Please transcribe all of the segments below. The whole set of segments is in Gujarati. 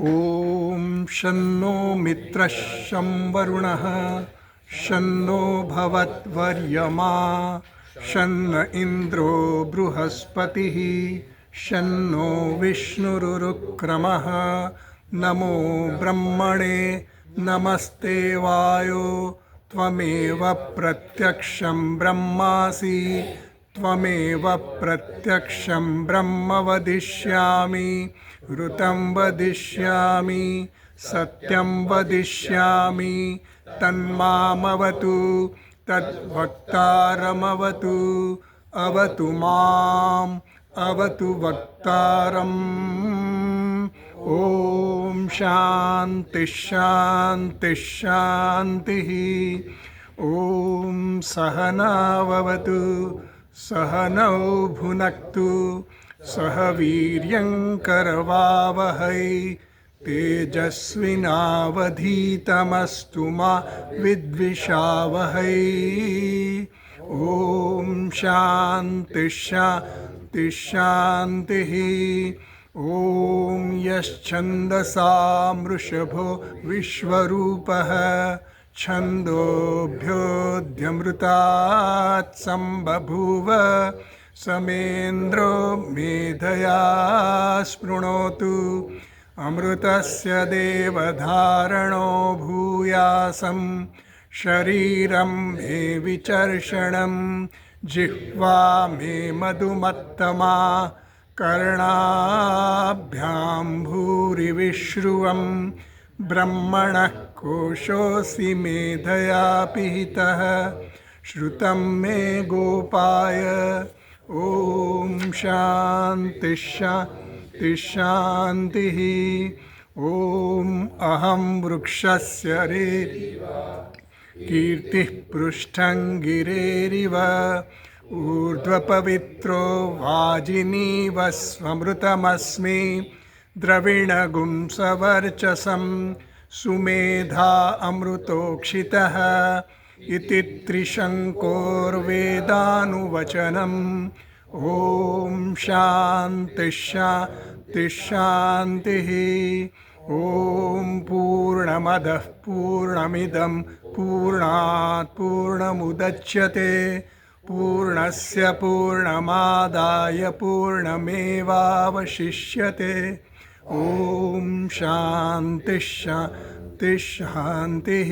ॐ शन्नो मित्रः शं वरुणः शन्नो भवत्वर्यमा शन्न इन्द्रो बृहस्पतिः शन्नो विष्णुरुक्रमः नमो ब्रह्मणे नमस्ते वायो त्वमेव प्रत्यक्षं ब्रह्मासि त्वमेव प्रत्यक्षं ब्रह्म वदिष्यामि ऋतं वदिष्यामि सत्यं वदिष्यामि तन्मामवतु तद्वक्तारमवतु अवतु माम् अवतु वक्तारम्। ॐ शान्ति शान्ति शान्तिः। ॐ सहनाववतु सहनौ भुनक्तु सह वीर्यङ्करवावहै तेजस्विनावधीतमस्तु मा विद्विषावहै। ॐ शान्ति शान्ति शान्तिः। ॐ यश्छन्दसा मृषभो विश्वरूपः छन्दोभ्योऽध्यमृतात् सम्बभूव समेन्द्रो मेधया स्पृणोतु अमृतस्य देवधारणो भूयासं शरीरं मे विचर्षणं जिह्वा मे मधुमत्तमा कर्णाभ्यां भूरिविश्रुवं ब्रह्मणः कोशोऽसि मेधया पिहितः श्रुतं मे गोपाय। ॐ शान्ति शान्ति शान्तिः। ॐ अहं वृक्षस्य रेरिव कीर्तिः पृष्ठं गिरेरिव ऊर्ध्वपवित्रो वाजिनीव स्वमृतमस्मि द्रविणगुं सवर्चसं सुमेधा अमृतोक्षितः इति त्रिशङ्कोर्वेदानुवचनम्। ॐ शान्ति शान्ति शान्तिः। ॐ पूर्णमदः पूर्णमिदं पूर्णात् पूर्णमुदच्यते पूर्णस्य पूर्णमादाय पूर्णमेवावशिष्यते। ॐ शान्ति शान्ति शान्तिः।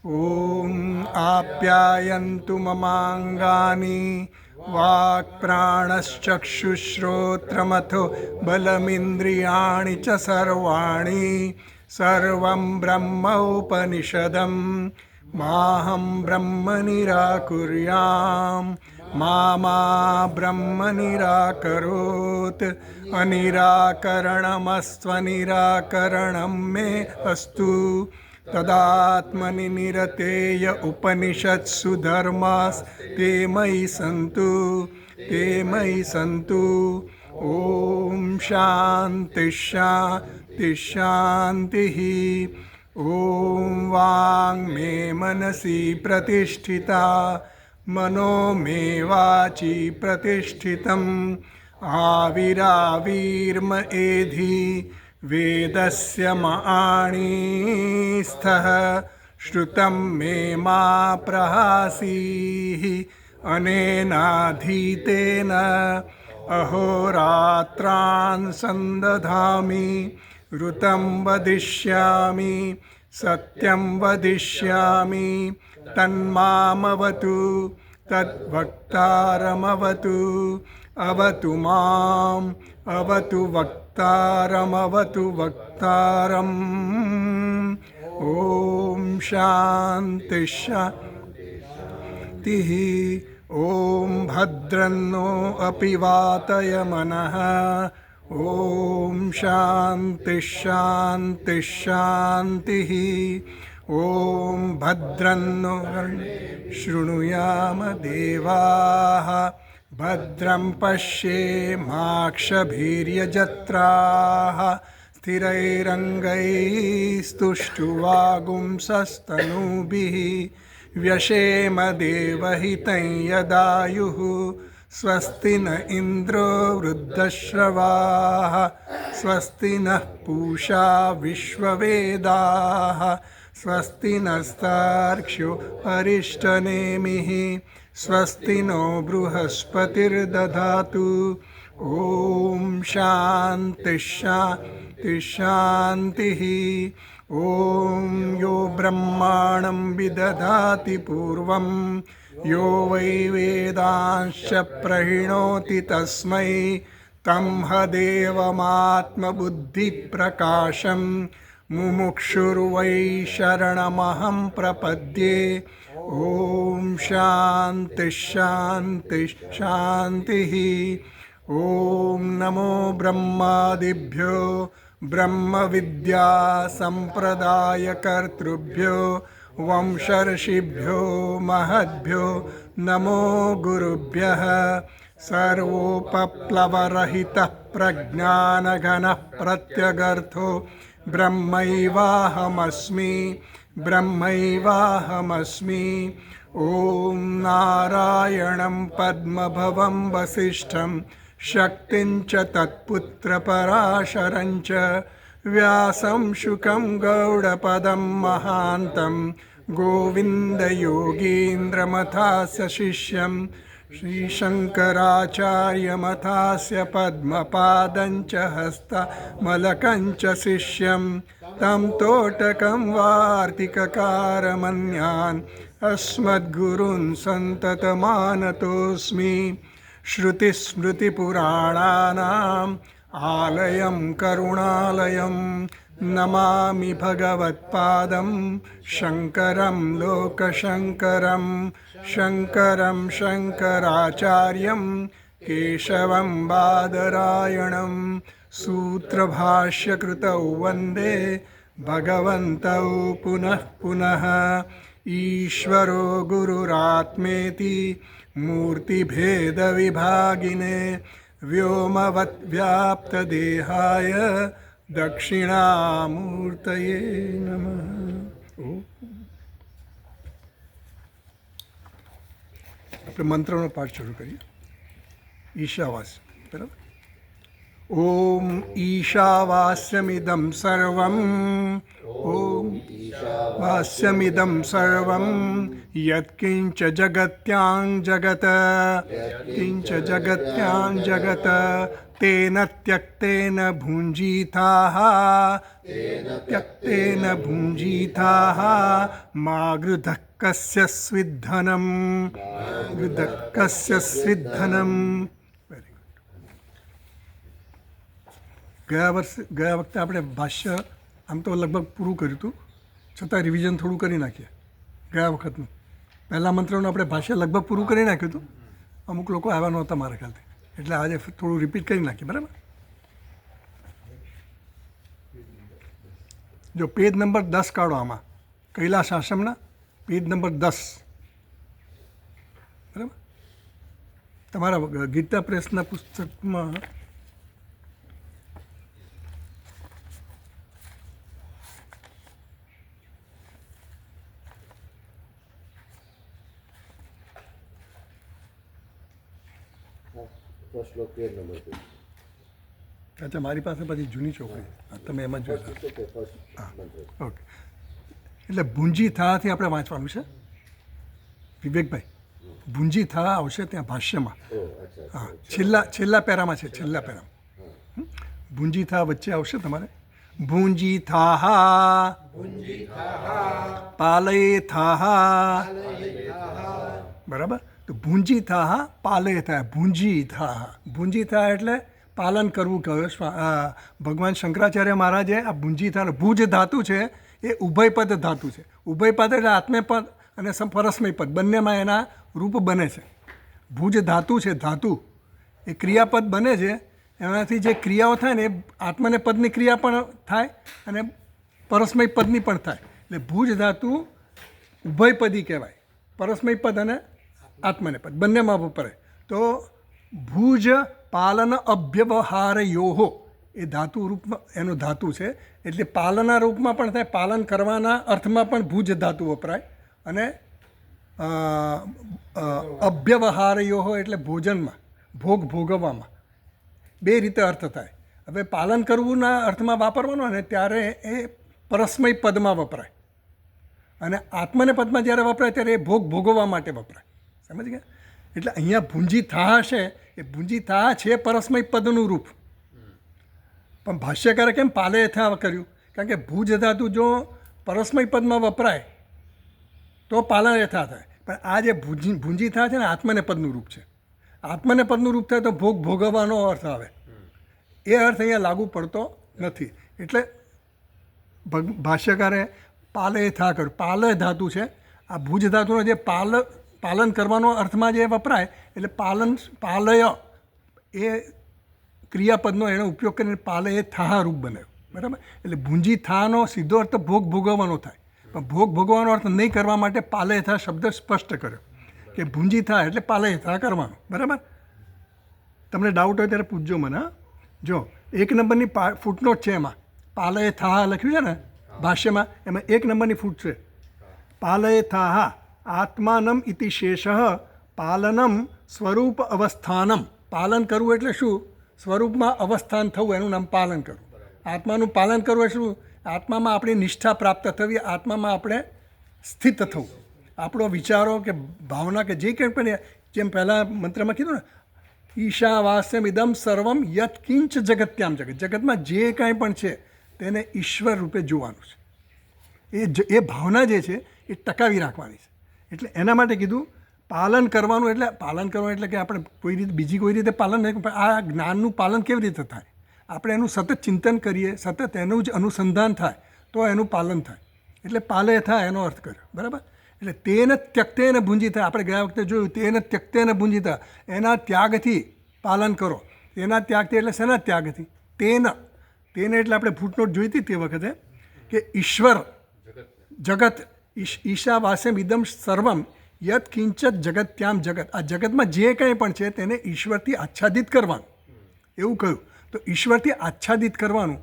ॐ आप्यायन्तु ममाङ्गानि वाक्प्राणश्चक्षुश्रोत्रमथो बलमिन्द्रियाणि च सर्वाणि सर्वं ब्रह्मोपनिषदं माहं ब्रह्म निराकुर्याम् मा ब्रह्म निराकरोत् अनिराकरणमस्त्वनिराकरणं मे अस्तु तदात्मनि निरतेय उपनिषत्सु धर्मास्ते मयि सन्तु ते मयि सन्तु। ॐ शान्ति शान्ति शान्तिः। ॐ वाङ् मे मनसि प्रतिष्ठिता मनो मे वाचि प्रतिष्ठितम् आविराविर्म एधि वेदस्य माणिस्थः श्रुतं मे मा प्रहासीः अनेनाधीतेन अहोरात्रान् सन्दधामि ऋतं वदिष्यामि सत्यं वदिष्यामि तन्मामवतु तद्वक्तारमवतु अवतु माम् अवतु वक्तारमवतु वक्तारम्। ॐ शान्ति शान्तिः। ॐ भद्रन्नो अपि वातयमनः। ॐ शान्ति शान्ति शान्तिः। ॐ भद्रन्नो शृणुयाम देवाः भद्रं पश्येमाक्षभिर्यजत्राः स्थिरैरङ्गैस्तुष्टुवागुंसस्तनूभिः व्यशेम देवहितं यदायुः स्वस्ति न इंद्रो वृद्धश्रवाः स्वस्ति नः पूषा विश्ववेदाः स्वस्ति नस्तार्क्ष्यो अरिष्टनेमिः स्वस्ति नो बृहस्पतिर्दधातु ॐ शान्तिः शान्तिः शान्तिः ॐ यो ब्रह्माणं विदधाति पूर्वं यो वै वेदांश्च प्रणोति तस्मै तं हदेवमात्मबुद्धिप्रकाशं मुमुक्षुर्वै शरणमहं प्रपद्ये ॐ शान्तिः शान्तिः शान्तिः ॐ नमो ब्रह्मादिभ्यो ब्रह्मविद्यासम्प्रदायकर्तृभ्यो वंशर्षिभ्यो महद्भ्यो नमो गुरुभ्यः सर्वोपप्लवरहितः प्रज्ञानघनः प्रत्यगर्थो ब्रह्मैवाहमस्मि ब्रह्मैवाहमस्मि ॐ नारायणं पद्मभवं वसिष्ठं शक्तिं च तत्पुत्रपराशरं च व्यासं शुकं गौडपदं महान्तं गोविन्दयोगीन्द्रमथास्य शिष्यं श्रीशङ्कराचार्यमथास्य पद्मपादं च हस्तमलकं च शिष्यं तं तोटकं वार्तिककारमन्यान् अस्मद्गुरून् सन्ततमानतोऽस्मि श्रुतिस्मृतिपुराणानाम् आलयं करुणालयं नमामि भगवत्पादं शङ्करं लोकशङ्करं शङ्करं शङ्कराचार्यं केशवं बादरायणं सूत्रभाष्यकृतौ वन्दे भगवन्तौ पुनः पुनः ईश्वरो गुरुरात्मेति मूर्तिभेदविभागिने व्योमवद्व्याप्तदेहाय दक्षिणामूर्तये नमः। આપણે મંત્રનો પાઠ શરૂ કરીએ. ઈશાવાસ્ય બરાબર. ઓમ ઈશાવાસ્યમિદં સર્વં ઓમ વાસ્યમિદં સર્વં યત્કિંચ જગત્યાં જગત કિંચ જગત્યાં જગત તેન ત્યક્તેન ભુંજીથાઃ ત્યક્તેન ભુંજીથાઃ મા ગૃધઃ કસ્ય સ્વિદ્ધનમ ગૃધઃ કસ્ય સ્વિદ્ધનમ. ગયા વખતે આપણે ભાષ્ય આમ તો લગભગ પૂરું કર્યું હતું, છતાં રિવિઝન થોડું કરી નાખીએ. ગયા વખતનું પહેલાં મંત્રનું આપણે ભાષ્ય લગભગ પૂરું કરી નાખ્યું હતું. અમુક લોકો આવ્યા નહોતા મારા ખ્યાલથી, એટલે આજે થોડું રિપીટ કરી નાખીએ. બરાબર. જો પેજ નંબર 10 કાઢો આમાં, કૈલાસ આશ્રમના પેજ નંબર 10. બરાબર. તમારા ગીતા પ્રેસના પુસ્તકમાં અચ્છા, મારી પાસે પછી જૂની ચોકડી, તમે એમાં જોઈ. હા, ઓકે. એટલે ભુંજી થાથી આપણે વાંચવાનું છે વિવેકભાઈ. ભુંજી થા આવશે ત્યાં ભાષ્યમાં. હા, છેલ્લા પેરામાં છે, છેલ્લા પેરામાં ભુંજી થા વચ્ચે આવશે તમારે. ભુંજી થાહા પાલય થાહા. બરાબર. તો ભુંજી થાહા પાલય થાય. ભુંજી થાહા, ભુંજી થા એટલે પાલન કરવું કહ્યું. ભગવાન શંકરાચાર્ય મહારાજે આ ભુંજી થા, ભુજ ધાતુ છે એ ઉભયપદ ધાતુ છે. ઉભયપદ એટલે આત્મપદ અને પરસ્મય પદ બંનેમાં એના રૂપ બને છે. ભુજ ધાતુ છે, ધાતુ એ ક્રિયાપદ બને છે. એનાથી જે ક્રિયાઓ થાય ને એ આત્મને પદની ક્રિયા પણ થાય અને પરસ્મય પદની પણ થાય. એટલે ભુજ ધાતુ ઉભયપદી કહેવાય. પરસ્મય પદ અને આત્મને પદ બંનેમાં વપરાય. તો ભુજ પાલન અભ્યવહારયોહો એ ધાતુ રૂપમાં એનું ધાતુ છે. એટલે પાલનના રૂપમાં પણ થાય, પાલન કરવાના અર્થમાં પણ ભુજ ધાતુ વપરાય. અને અભ્યવહારયોહો એટલે ભોજનમાં, ભોગ ભોગવવામાં, બે રીતે અર્થ થાય. હવે પાલન કરવુંના અર્થમાં વાપરવાનો ને ત્યારે એ પરસ્મય પદમાં વપરાય, અને આત્મને પદમાં જ્યારે વપરાય ત્યારે એ ભોગ ભોગવવા માટે વપરાય. સમજ ગયા? એટલે અહીંયા ભૂંજી થા છે, એ ભૂંજી થા છે પરસ્મય પદનું રૂપ. પણ ભાષ્યકારે કેમ પાલે થા કર્યું? કારણ કે ભુજ ધાતુ જો પરસ્મય પદમાં વપરાય તો પાલન યથા થાય. પણ આ જે ભૂંજી થા છે ને આત્મને પદનું રૂપ છે. આત્મને પદનું રૂપ થાય તો ભોગ ભોગવવાનો અર્થ આવે. એ અર્થ અહીંયા લાગુ પડતો નથી. એટલે ભાષ્યકારે પાલે થા કર્યું. પાલ ધાતુ છે, આ ભુજ ધાતુનો જે પાલન કરવાનો અર્થમાં જે વપરાય એટલે પાલય એ ક્રિયાપદનો એનો ઉપયોગ કરીને પાલય થા રૂપ બનાવ્યું. બરાબર? એટલે ભૂંજી થાનો સીધો અર્થ ભોગ ભોગવવાનો થાય, પણ ભોગ ભોગવવાનો અર્થ નહીં કરવા માટે પાલય થા શબ્દ સ્પષ્ટ કર્યો કે ભૂંજી થા એટલે પાલય થા કરવાનું. બરાબર? તમને ડાઉટ હોય ત્યારે પૂછજો મને. જો 1 નંબરની ફૂટનોટ છે, એમાં પાલય થા લખ્યું છે ને ભાષ્યમાં, એમાં 1 નંબરની ફૂટ છે. પાલય થા આત્માનમ ઇતિ શેષ પાલનમ સ્વરૂપ અવસ્થાનમ. પાલન કરવું એટલે શું? સ્વરૂપમાં અવસ્થાન થવું, એનું નામ પાલન કરવું. આત્માનું પાલન કરવું એટલે શું? આત્મામાં આપણી નિષ્ઠા પ્રાપ્ત થવી, આત્મામાં આપણે સ્થિત થવું. આપણો વિચારો કે ભાવના કે જે કંઈ પણ, જેમ પહેલાં મંત્રમાં કીધું ને, ઈશાવાસ્યમ ઇદમ સર્વમ યત કિંચ જગત્યામ જગત. જગતમાં જે કાંઈ પણ છે તેને ઈશ્વર રૂપે જોવાનું છે. એ ભાવના જે છે એ ટકાવી રાખવાની છે. એટલે એના માટે કીધું પાલન કરવાનું. એટલે પાલન કરવાનું એટલે કે આપણે કોઈ રીતે બીજી કોઈ રીતે પાલન નહીં, પણ આ જ્ઞાનનું પાલન કેવી રીતે થાય? આપણે એનું સતત ચિંતન કરીએ, સતત એનું જ અનુસંધાન થાય તો એનું પાલન થાય. એટલે પાલે થાય એનો અર્થ કર્યો. બરાબર? એટલે તેને ત્યક્તેને ભૂંજીતા, આપણે ગયા વખતે જોયું, તેને ત્યક્તેને ભૂંજીતા, એના ત્યાગથી પાલન કરો. એના ત્યાગથી એટલે શેના ત્યાગથી? તેને એટલે આપણે ફૂટનોટ જોઈ હતી તે વખતે કે ઈશ્વર જગત ઈશાવાસ્યમ ઇદમ સર્વમ યત કિંચત જગત્યામ જગત. આ જગતમાં જે કંઈ પણ છે તેને ઈશ્વરથી આચ્છાદિત કરવાનું, એવું કહ્યું. તો ઈશ્વરથી આચ્છાદિત કરવાનું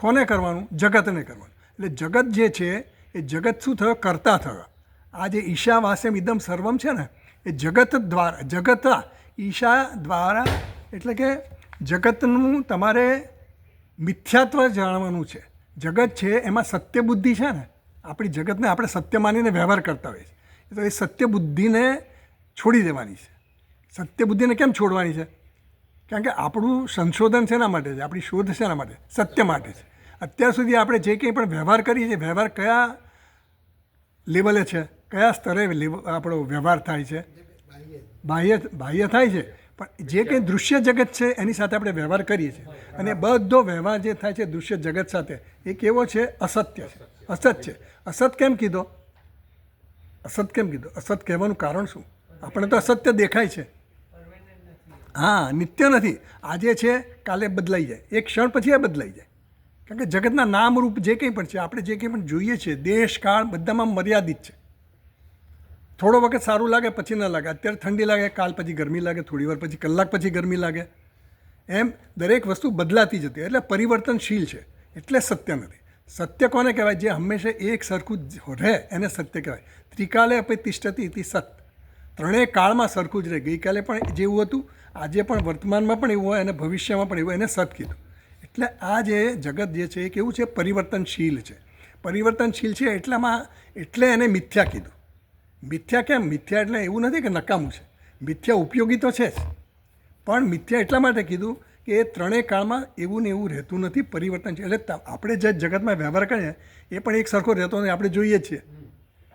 કોને કરવાનું? જગતને કરવાનું. એટલે જગત જે છે એ જગત શું થયો? કર્તા થયો. આ જે ઈશાવાસ્યમ ઇદમ સર્વમ છે ને એ જગત દ્વારા, જગતા ઈશા દ્વારા, એટલે કે જગતનું તમારે મિથ્યાત્વ જાણવાનું છે. જગત છે એમાં સત્ય બુદ્ધિ છે ને, આપણી જગતને આપણે સત્ય માનીને વ્યવહાર કરતા હોઈએ છીએ. તો એ સત્ય બુદ્ધિને છોડી દેવાની છે. સત્ય બુદ્ધિને કેમ છોડવાની છે? કારણ કે આપણું સંશોધન શેના માટે છે? આપણી શોધ શેના માટે? સત્ય માટે છે. અત્યાર સુધી આપણે જે કંઈ પણ વ્યવહાર કરીએ છીએ, વ્યવહાર કયા લેવલે છે? કયા સ્તરે આપણો વ્યવહાર થાય છે? બાહ્ય થાય છે. પણ જે કંઈ દૃશ્ય જગત છે એની સાથે આપણે વ્યવહાર કરીએ છીએ, અને બધો વ્યવહાર જે થાય છે દૃશ્ય જગત સાથે એ કેવો છે? અસત્ય છે, અસત છે. અસત કેમ કીધો? અસત કેમ કીધો? અસત કહેવાનું કારણ શું? આપણે તો અસત્ય દેખાય છે. હા, નિત્ય નથી. આજે છે કાલે બદલાઈ જાય, એક ક્ષણ પછી એ બદલાઈ જાય. કારણ કે જગતના નામરૂપ જે કંઈ પણ છે, આપણે જે કંઈ પણ જોઈએ છીએ, દેશ કાળ બધામાં મર્યાદિત છે. થોડો વખત સારું લાગે પછી ન લાગે. અત્યારે ઠંડી લાગે, કાલ પછી ગરમી લાગે, થોડી વાર પછી કલાક પછી ગરમી લાગે. એમ દરેક વસ્તુ બદલાતી જતી, એટલે પરિવર્તનશીલ છે. એટલે સત્ય નથી. સત્ય કોને કહેવાય? જે હંમેશા એક સરખું જ રહે એને સત્ય કહેવાય. ત્રિકાલે અપી તિષ્ઠતિ ઇતિ સત. ત્રણેય કાળમાં સરખું જ રહે. ગઈકાલે પણ જેવું હતું, આજે પણ વર્તમાનમાં પણ એવું હોય, અને ભવિષ્યમાં પણ એવું, એને સત કીધું. એટલે આ જે જગત જે છે એ કેવું છે? પરિવર્તનશીલ છે. પરિવર્તનશીલ છે એટલે એને મિથ્યા કીધું. મિથ્યા કેમ? મિથ્યા એટલે એવું નથી કે નકામું છે. મિથ્યા ઉપયોગી તો છે જ, પણ મિથ્યા એટલા માટે કીધું કે એ ત્રણેય કાળમાં એવું ને એવું રહેતું નથી, પરિવર્તન છે. એટલે આપણે જે જગતમાં વ્યવહાર કરીએ એ પણ એક સરખો રહેતો નથી. આપણે જોઈએ છીએ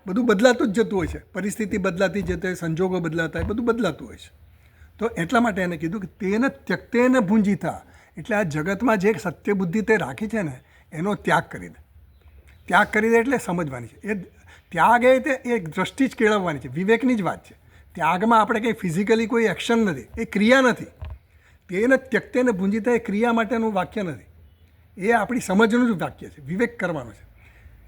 બધું બદલાતું જ જતું હોય છે. પરિસ્થિતિ બદલાતી જતી હોય, સંજોગો બદલાતા હોય, બધું બદલાતું હોય છે. તો એટલા માટે એને કીધું કે તેને ત્યક્તેને ભૂંજીતા, એટલે આ જગતમાં જે સત્ય બુદ્ધિ તે રાખી છે ને એનો ત્યાગ કરી દે. ત્યાગ કરી દે એટલે સમજવાની છે. એ ત્યાગ એ તે એક દ્રષ્ટિ જ કેળવવાની છે, વિવેકની જ વાત છે. ત્યાગમાં આપણે કંઈ ફિઝિકલી કોઈ એક્શન નથી, એ ક્રિયા નથી. તેને ત્યક્તેને ભૂંજીતા એ ક્રિયા માટેનું વાક્ય નથી, એ આપણી સમજનું જ વાક્ય છે, વિવેક કરવાનો છે.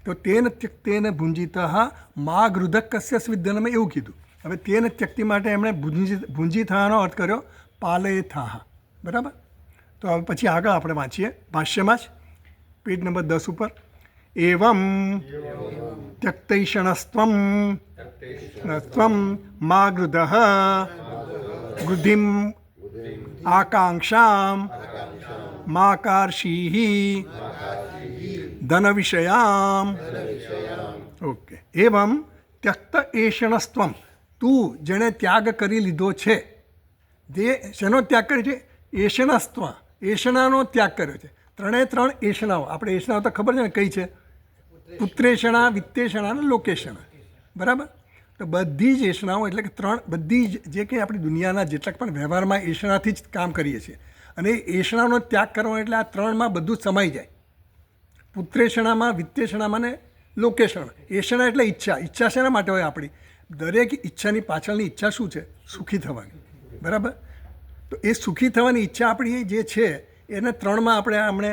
તો તેને ત્યક્તેને ભૂંજીતા મા ગૃધક કસ્ય સ્વિદ્ધનમ, એવું કીધું. હવે તેને ત્યક્તિ માટે એમણે ભૂંજી થવાનો અર્થ કર્યો પાલે થા. બરાબર? તો હવે પછી આગળ આપણે વાંચીએ ભાષ્યમાં જ, પેજ નંબર 10 ઉપર. એવમ ત્યક્તૈષણસ્ત્વમ મા ગૃધઃ વૃદ્ધિમ આકાંક્ષામ માકાર્ષી ધન વિષયામ. ઓકે. એવમ ત્યક્ત એષણસ્ત્વમ, તું જેણે ત્યાગ કરી લીધો છે, જે શેનો ત્યાગ કર્યો છે? એષણસ્ત્વ, એષણાનો ત્યાગ કર્યો છે. ત્રણે ત્રણ એષણાઓ, આપણે એષણાઓ તો ખબર છે ને કઈ છે? પુત્રેષણા, વિત્તેષણા અને લોકેષણા. બરાબર? તો બધી જ એષણાઓ એટલે કે ત્રણ, બધી જ જે કંઈ આપણી દુનિયાના જેટલા પણ વ્યવહારમાં એષણાથી જ કામ કરીએ છીએ. અને એ એષણાનો ત્યાગ કરવાનો એટલે આ ત્રણમાં બધું જ સમાઈ જાય. પુત્રેષણામાં, વિત્તેષણામાં ને લોકેષણામાં. એષણા એટલે ઈચ્છા. ઈચ્છા શેના માટે હોય આપણી? દરેક ઈચ્છાની પાછળની ઈચ્છા શું છે? સુખી થવાની. બરાબર? તો એ સુખી થવાની ઈચ્છા આપણી જે છે એને ત્રણમાં આપણે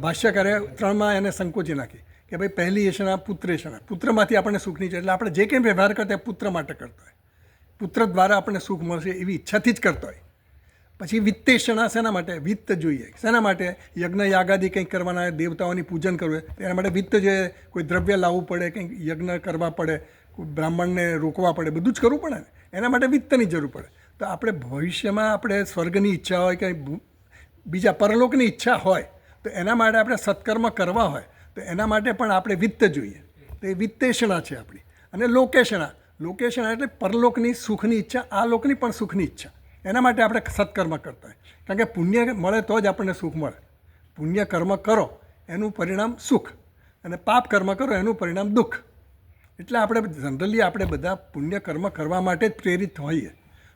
ભાષ્યકારે ત્રણમાં એને સંકોચી નાખી કે ભાઈ પહેલી એષણા પુત્રેષણા, પુત્રમાંથી આપણને સુખની છે એટલે આપણે જે કંઈ વ્યવહાર કરતા હોય પુત્ર માટે કરતો હોય, પુત્ર દ્વારા આપણને સુખ મળશે એવી ઈચ્છાથી જ કરતો હોય. પછી વિત્તેષણા શેના માટે? વિત્ત જોઈએ. શેના માટે? યજ્ઞ યાગાદી કંઈક કરવાના, દેવતાઓની પૂજન કરવું એના માટે વિત્ત જોઈએ. કોઈ દ્રવ્ય લાવવું પડે, કંઈક યજ્ઞ કરવા પડે, કોઈ બ્રાહ્મણને રોકવા પડે, બધું જ કરવું પડે ને, એના માટે વિત્તની જરૂર પડે. તો આપણે ભવિષ્યમાં આપણે સ્વર્ગની ઈચ્છા હોય કે બીજા પરલોકની ઈચ્છા હોય તો એના માટે આપણે સત્કર્મ કરવા હોય તો એના માટે પણ આપણે વિત્ત જોઈએ. તો એ વિત્તેષણા છે આપણી. અને લોકેષણા, લોકેષણા એટલે પરલોકની સુખની ઈચ્છા, આ લોકની પણ સુખની ઈચ્છા. એના માટે આપણે સત્કર્મ કરતા હોય. કારણ કે પુણ્ય મળે તો જ આપણને સુખ મળે. પુણ્ય કર્મ કરો એનું પરિણામ સુખ, અને પાપ કર્મ કરો એનું પરિણામ દુઃખ. એટલે આપણે જનરલી આપણે બધા પુણ્ય કર્મ કરવા માટે જ પ્રેરિત હોઈએ.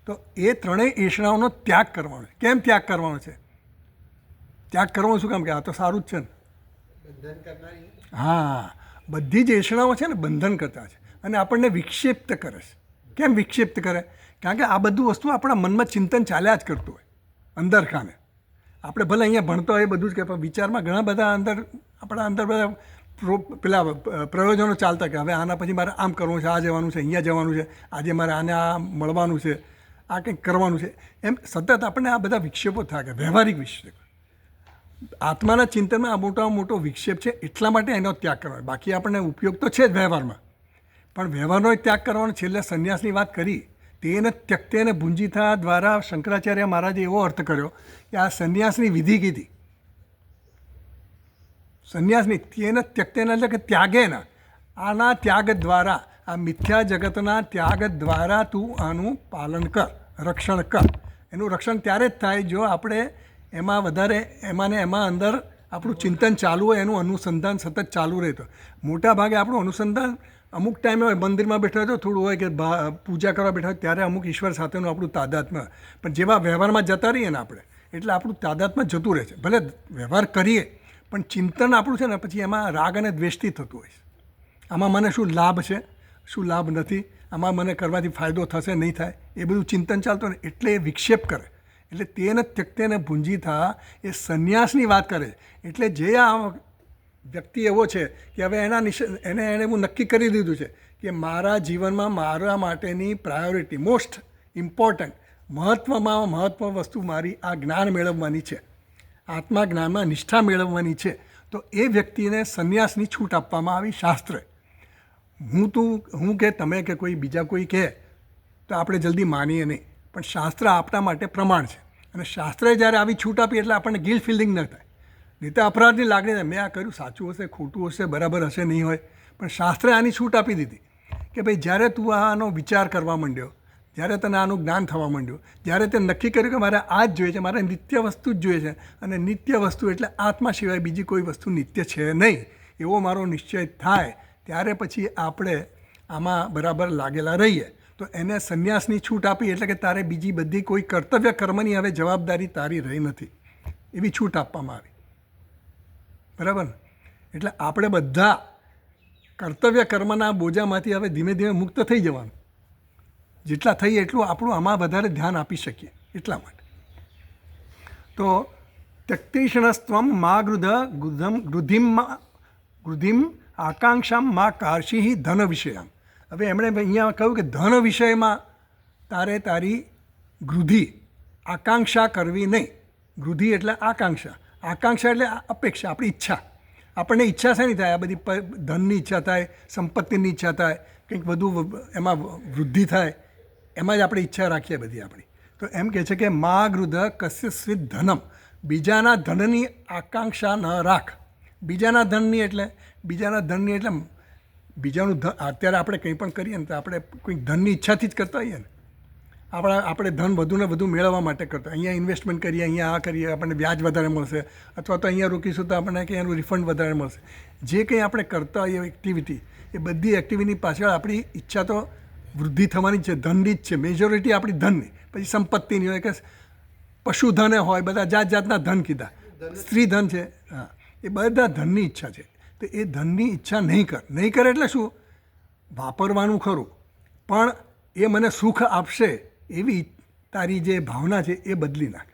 તો એ ત્રણેય એષણાઓનો ત્યાગ કરવાનો છે. કેમ ત્યાગ કરવાનો છે? ત્યાગ કરવાનું શું કામ? કે આ તો સારું જ છે ને. હા, બધી જ એષણાઓ છે ને બંધન કરતા છે અને આપણને વિક્ષેપ્ત કરે છે. કેમ વિક્ષેપ્ત કરે? કારણ કે આ બધું વસ્તુ આપણા મનમાં ચિંતન ચાલ્યા જ કરતું હોય અંદર ખાને. આપણે ભલે અહીંયા ભણતો હોય એ બધું જ કે પણ વિચારમાં ઘણા બધા અંદર આપણા અંદર બધા પેલા પ્રયોજનો ચાલતા કે હવે આના પછી મારે આમ કરવું છે, આ જવાનું છે, અહીંયા જવાનું છે, આજે મારે આને આ મળવાનું છે, આ કંઈક કરવાનું છે, એમ સતત આપણને આ બધા વિક્ષેપો થાય કે વ્યવહારિક વિક્ષેપ. આત્માના ચિંતનમાં આ મોટો વિક્ષેપ છે એટલા માટે એનો ત્યાગ કરવાનો. બાકી આપણને ઉપયોગ તો છે જ વ્યવહારમાં, પણ વ્યવહારનો ત્યાગ કરવાનો. છેલ્લે સંન્યાસની વાત કરી, તેને ત્યક્તેને ભુંજીથા દ્વારા શંકરાચાર્ય મહારાજે એવો અર્થ કર્યો કે આ સંન્યાસની વિધિ કીધી. સંન્યાસની તેને ત્યક્તેને એટલે કે ત્યાગેના, આના ત્યાગ દ્વારા, આ મિથ્યા જગતના ત્યાગ દ્વારા તું આનું પાલન કર, રક્ષણ કર. એનું રક્ષણ ત્યારે જ થાય જો આપણે એમાં વધારે એમાં ને એમાં અંદર આપણું ચિંતન ચાલુ હોય, એનું અનુસંધાન સતત ચાલુ રહે. તો મોટા ભાગે આપણું અનુસંધાન અમુક ટાઈમે હોય, મંદિરમાં બેઠા હોય તો થોડું હોય કે પૂજા કરવા બેઠા હોય ત્યારે અમુક ઈશ્વર સાથેનું આપણું તાદાત્મ્ય. પણ જેવા વ્યવહારમાં જતા રહીએ ને આપણે એટલે આપણું તાદાત્મ્ય જતું રહે છે. ભલે વ્યવહાર કરીએ પણ ચિંતન આપણું છે ને પછી એમાં રાગ અને દ્વેષથી થતું હોય છે. આમાં મને શું લાભ છે, શું લાભ નથી, આમાં મને કરવાથી ફાયદો થશે નહીં થાય, એ બધું ચિંતન ચાલતું ને એટલે એ વિક્ષેપ કરે. એટલે તેને ત્યક્તેને ભુંજીથા એ સંન્યાસની વાત કરે. એટલે જે આ વ્યક્તિ એવો છે કે હવે એને એવું નક્કી કરી દીધું છે કે મારા જીવનમાં મારા માટેની પ્રાયોરિટી, મોસ્ટ ઇમ્પોર્ટન્ટ, મહત્ત્વ વસ્તુ મારી આ જ્ઞાન મેળવવાની છે, આત્મા જ્ઞાનમાં નિષ્ઠા મેળવવાની છે. તો એ વ્યક્તિને સંન્યાસની છૂટ આપવામાં આવી શાસ્ત્રે. હું કે તમે કે કોઈ બીજા કોઈ કહે તો આપણે જલ્દી માનીએ નહીં, પણ શાસ્ત્ર આપણા માટે પ્રમાણ છે. અને શાસ્ત્રે જ્યારે આવી છૂટ આપી એટલે આપણને ગિલ્ટ ફિલિંગ ન થાય. નહીં તો અપરાધની લાગણી થાય, મેં આ કર્યું સાચું હશે, ખોટું હશે, બરાબર હશે, નહીં હોય. પણ શાસ્ત્રે આની છૂટ આપી દીધી કે ભાઈ જ્યારે તું આનો વિચાર કરવા માંડ્યો, જ્યારે તને આનું જ્ઞાન થવા માંડ્યું, જ્યારે તે નક્કી કર્યું કે મારે આ જ જોઈએ છે, મારે નિત્ય વસ્તુ જ જોઈએ છે, અને નિત્ય વસ્તુ એટલે આત્મા સિવાય બીજી કોઈ વસ્તુ નિત્ય છે નહીં, એવો મારો નિશ્ચય થાય, ત્યારે પછી આપણે આમાં બરાબર લાગેલા રહીએ. તો એને સંન્યાસની છૂટ આપી એટલે કે તારે બીજી બધી કોઈ કર્તવ્ય કર્મની હવે જવાબદારી તારી રહી નથી, એવી છૂટ આપવામાં આવી. બરાબર ને? એટલે આપણે બધા કર્તવ્ય કર્મના બોજામાંથી હવે ધીમે ધીમે મુક્ત થઈ જવાનું. જેટલા થઈએ એટલું આપણું આમાં વધારે ધ્યાન આપી શકીએ એટલા માટે. તો ત્યક્તિષણસ્ત્વમ મા ગૃધિમ આકાંક્ષામ મા કાર્ષિ ધન વિષયામ. હવે એમણે અહીંયા કહ્યું કે ધન વિષયમાં તારે તારી ગૃધિ, આકાંક્ષા કરવી નહીં. ગૃધિ એટલે આકાંક્ષા, આકાંક્ષા એટલે અપેક્ષા, આપણી ઈચ્છા. આપણને ઈચ્છા શેની થાય? આ બધી ધનની ઈચ્છા થાય, સંપત્તિની ઈચ્છા થાય, કંઈક બધું એમાં વૃદ્ધિ થાય, એમાં જ આપણે ઈચ્છા રાખીએ બધી આપણી. તો એમ કહે છે કે મા ગૃધ કસ્ય સ્વિત ધનમ, બીજાના ધનની આકાંક્ષા ન રાખ. બીજાના ધનની એટલે બીજાનું ધન. અત્યારે આપણે કંઈ પણ કરીએ ને તો આપણે કોઈ ધનની ઈચ્છાથી જ કરતા હોઈએ ને. આપણે ધન વધુ ને વધુ મેળવવા માટે કરતા. અહીંયા ઇન્વેસ્ટમેન્ટ કરીએ, અહીંયા આ કરીએ, આપણને વ્યાજ વધારે મળશે, અથવા તો અહીંયા રોકીશું તો આપણને કંઈ એનું રિફંડ વધારે મળશે. જે કંઈ આપણે કરતા હોઈએ એક્ટિવિટી, એ બધી એક્ટિવિટી પાછળ આપણી ઈચ્છા તો વૃદ્ધિ થવાની જ છે, ધનની જ છે. મેજોરિટી આપણી ધનની, પછી સંપત્તિની હોય કે પશુધન હોય, બધા જાત જાતના ધન કીધા, સ્ત્રી ધન છે, હા, એ બધા ધનની ઈચ્છા છે. તો એ ધનની ઈચ્છા નહીં કર એટલે શું? વાપરવાનું ખરું, પણ એ મને સુખ આપશે એવી તારી જે ભાવના છે એ બદલી નાખ.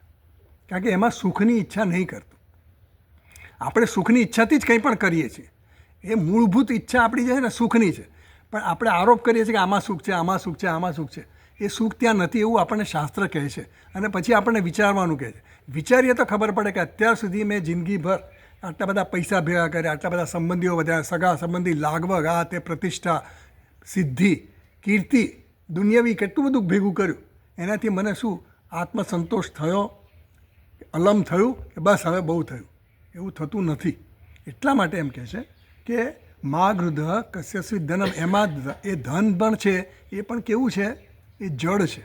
કારણ કે એમાં સુખની ઈચ્છા નહીં કરતું. આપણે સુખની ઈચ્છાથી જ કંઈ પણ કરીએ છીએ. એ મૂળભૂત ઈચ્છા આપણી જે છે ને સુખની છે, પણ આપણે આરોપ કરીએ છીએ કે આમાં સુખ છે, આમાં સુખ છે, આમાં સુખ છે. એ સુખ ત્યાં નથી એવું આપણને શાસ્ત્ર કહે છે. અને પછી આપણને વિચારવાનું કહે છે. વિચારીએ તો ખબર પડે કે અત્યાર સુધી મેં જિંદગીભર આટલા બધા પૈસા ભેગા કર્યા, આટલા બધા સંબંધીઓ વધ્યા, સગા સંબંધી, લાગવગ, આ તે, પ્રતિષ્ઠા, સિદ્ધિ, કીર્તિ, દુનિયાવી કેટલું બધું ભેગું કર્યું. એનાથી મને શું આત્મસંતોષ થયો, અલમ થયું કે બસ હવે બહુ થયું? એવું થતું નથી. એટલા માટે એમ કહે છે કે મા ગૃધ કસ્યસ્વી ધનમ. એમાં એ ધન પણ છે, એ પણ કેવું છે? એ જડ છે.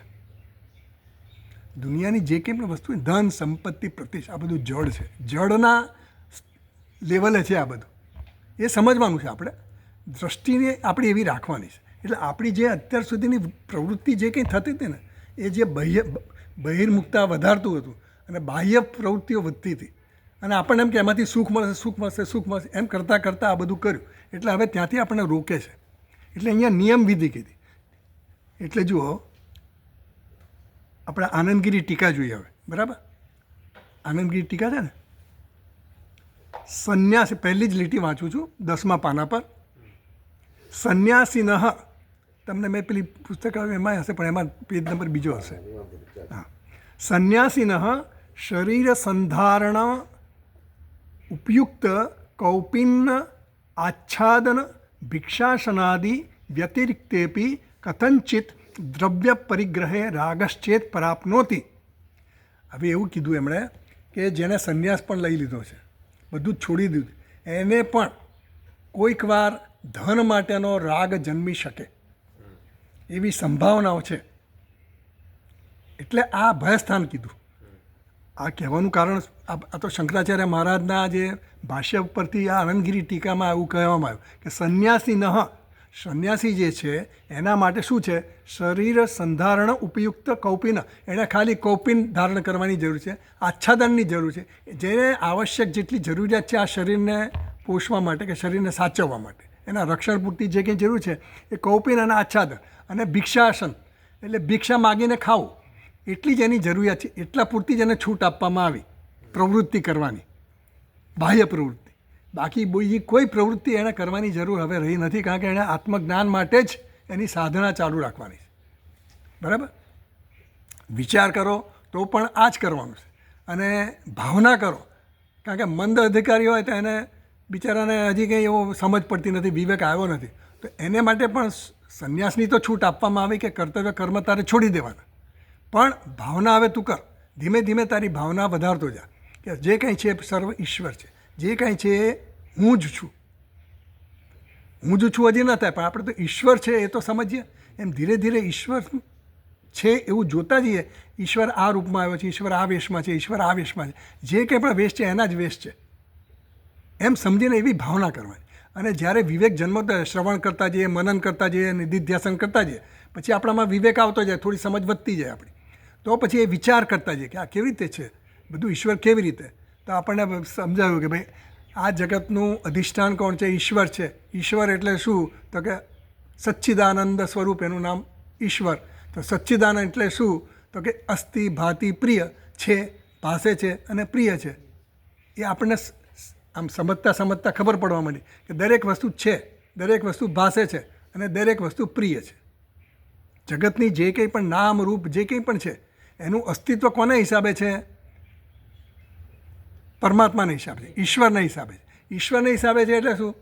દુનિયાની જે કંઈ પણ વસ્તુ, ધન, સંપત્તિ, પ્રતિષ્ઠા, આ બધું જડ છે. જડના લેવલે છે આ બધું. એ સમજવાનું છે આપણે. દૃષ્ટિને આપણી એવી રાખવાની છે. એટલે આપણી જે અત્યાર સુધીની પ્રવૃત્તિ જે કંઈ થતી હતી ને, એ જે બહિર્મુખતા વધારતું હતું અને બાહ્ય પ્રવૃત્તિઓ વધતી હતી, અને આપણને એમ કે એમાંથી સુખ મળશે, સુખ મળશે, સુખ મળશે, એમ કરતાં કરતાં આ બધું કર્યું. એટલે હવે ત્યાંથી આપણને રોકે છે. એટલે અહીંયા નિયમ વિધિ કીધી. એટલે જુઓ, આપણે આનંદગીરી ટીકા જોઈએ હવે, બરાબર? આનંદગીરી ટીકા છે ને, સંન્યાસી, પહેલી જ લીટી વાંચું છું 10મા પાના પર. સંન્યાસીનઃ, તમને મેં પેલી પુસ્તક એમાં હશે, પણ એમાં પેજ નંબર બીજો હશે. હા, સંન્યાસીનઃ શરીર સંધારણ ઉપયુક્ત કૌપિન્ન આચ્છાદન ભિક્ષાસનાદિ વ્યતિરિક્તેપી કથંચિત દ્રવ્ય પરિગ્રહે રાગશ્ચેત પરાપનોતિ. હવે એવું કીધું એમણે કે જેને સંન્યાસ પણ લઈ લીધો છે, બધું જ છોડી દીધું, એને પણ કોઈક વાર ધન માટેનો રાગ જન્મી શકે એવી સંભાવનાઓ છે. એટલે આ ભયસ્થાન કીધું. આ કહેવાનું કારણ, આ તો શંકરાચાર્ય મહારાજના જે ભાષ્ય પરથી આ આનંદગીરી ટીકામાં એવું કહેવામાં આવ્યું કે સંન્યાસી જે છે એના માટે શું છે? શરીર સંધારણ ઉપયુક્ત કૌપિન. એણે ખાલી કૌપિન ધારણ કરવાની જરૂર છે, આચ્છાદનની જરૂર છે. જેને આવશ્યક જેટલી જરૂરિયાત છે આ શરીરને પોષવા માટે કે શરીરને સાચવવા માટે, એના રક્ષણ પૂરતી જે કંઈ જરૂર છે એ કૌપિન અને આચ્છાદન. અને ભિક્ષાસન એટલે ભિક્ષા માગીને ખાવું, એટલી જ એની જરૂરિયાત છે. એટલા પૂરતી જ એને છૂટ આપવામાં આવી પ્રવૃત્તિ કરવાની, બાહ્ય પ્રવૃત્તિ. બાકી બીજી કોઈ પ્રવૃત્તિ એને કરવાની જરૂર હવે રહી નથી, કારણ કે એણે આત્મજ્ઞાન માટે જ એની સાધના ચાલુ રાખવાની છે. બરાબર? વિચાર કરો તો પણ આ જ કરવાનું છે, અને ભાવના કરો. કારણ કે મંદ અધિકારી હોય તો એને બિચારાને હજી કંઈ એવો સમજ પડતી નથી, વિવેક આવ્યો નથી, તો એને માટે પણ સંન્યાસની તો છૂટ આપવામાં આવી કે કર્તવ્ય કર્મ તારે છોડી દેવાના, પણ ભાવના હવે તું કર. ધીમે ધીમે તારી ભાવના વધારતો જા કે જે કંઈ છે સર્વ ઈશ્વર છે, જે કંઈ છે એ હું જ છું. હું જ છું હજી ન થાય, પણ આપણે તો ઈશ્વર છે એ તો સમજીએ. એમ ધીરે ધીરે ઈશ્વર છે એવું જોતા જઈએ. ઈશ્વર આ રૂપમાં આવ્યો છે, ઈશ્વર આ વેશમાં છે, ઈશ્વર આ વેશમાં છે, જે કંઈ પણ વેશ છે એના જ વેશ છે એમ સમજીને એવી ભાવના કરવાની. અને જ્યારે વિવેક જન્મતો હોય, શ્રવણ કરતા જઈએ, મનન કરતા જઈએ, નિધિધ્યાસન કરતા જઈએ, પછી આપણામાં વિવેક આવતો જાય, થોડી સમજ વધતી જાય આપણી. તો પછી એ વિચાર કરતા જઈએ કે આ કેવી રીતે છે બધું, ઈશ્વર કેવી રીતે. તો આપણને સમજાવ્યું કે ભાઈ આ જગતનું અધિષ્ઠાન કોણ છે? ઈશ્વર છે. ઈશ્વર એટલે શું? તો કે સચ્ચિદાનંદ સ્વરૂપ, એનું નામ ઈશ્વર. તો સચ્ચિદાનંદ એટલે શું? તો કે અસ્થિ ભાતિ પ્રિય છે, ભાસે છે અને પ્રિય છે. એ આપણને આમ સમજતા સમજતા ખબર પડવા માંડી કે દરેક વસ્તુ છે, દરેક વસ્તુ ભાસે છે અને દરેક વસ્તુ પ્રિય છે. જગતની જે કંઈ પણ નામ રૂપ જે કંઈ પણ છે એનું અસ્તિત્વ કોના હિસાબે છે? પરમાત્માના હિસાબે છે, ઈશ્વરના હિસાબે છે. ઈશ્વરના હિસાબે છે એટલે શું?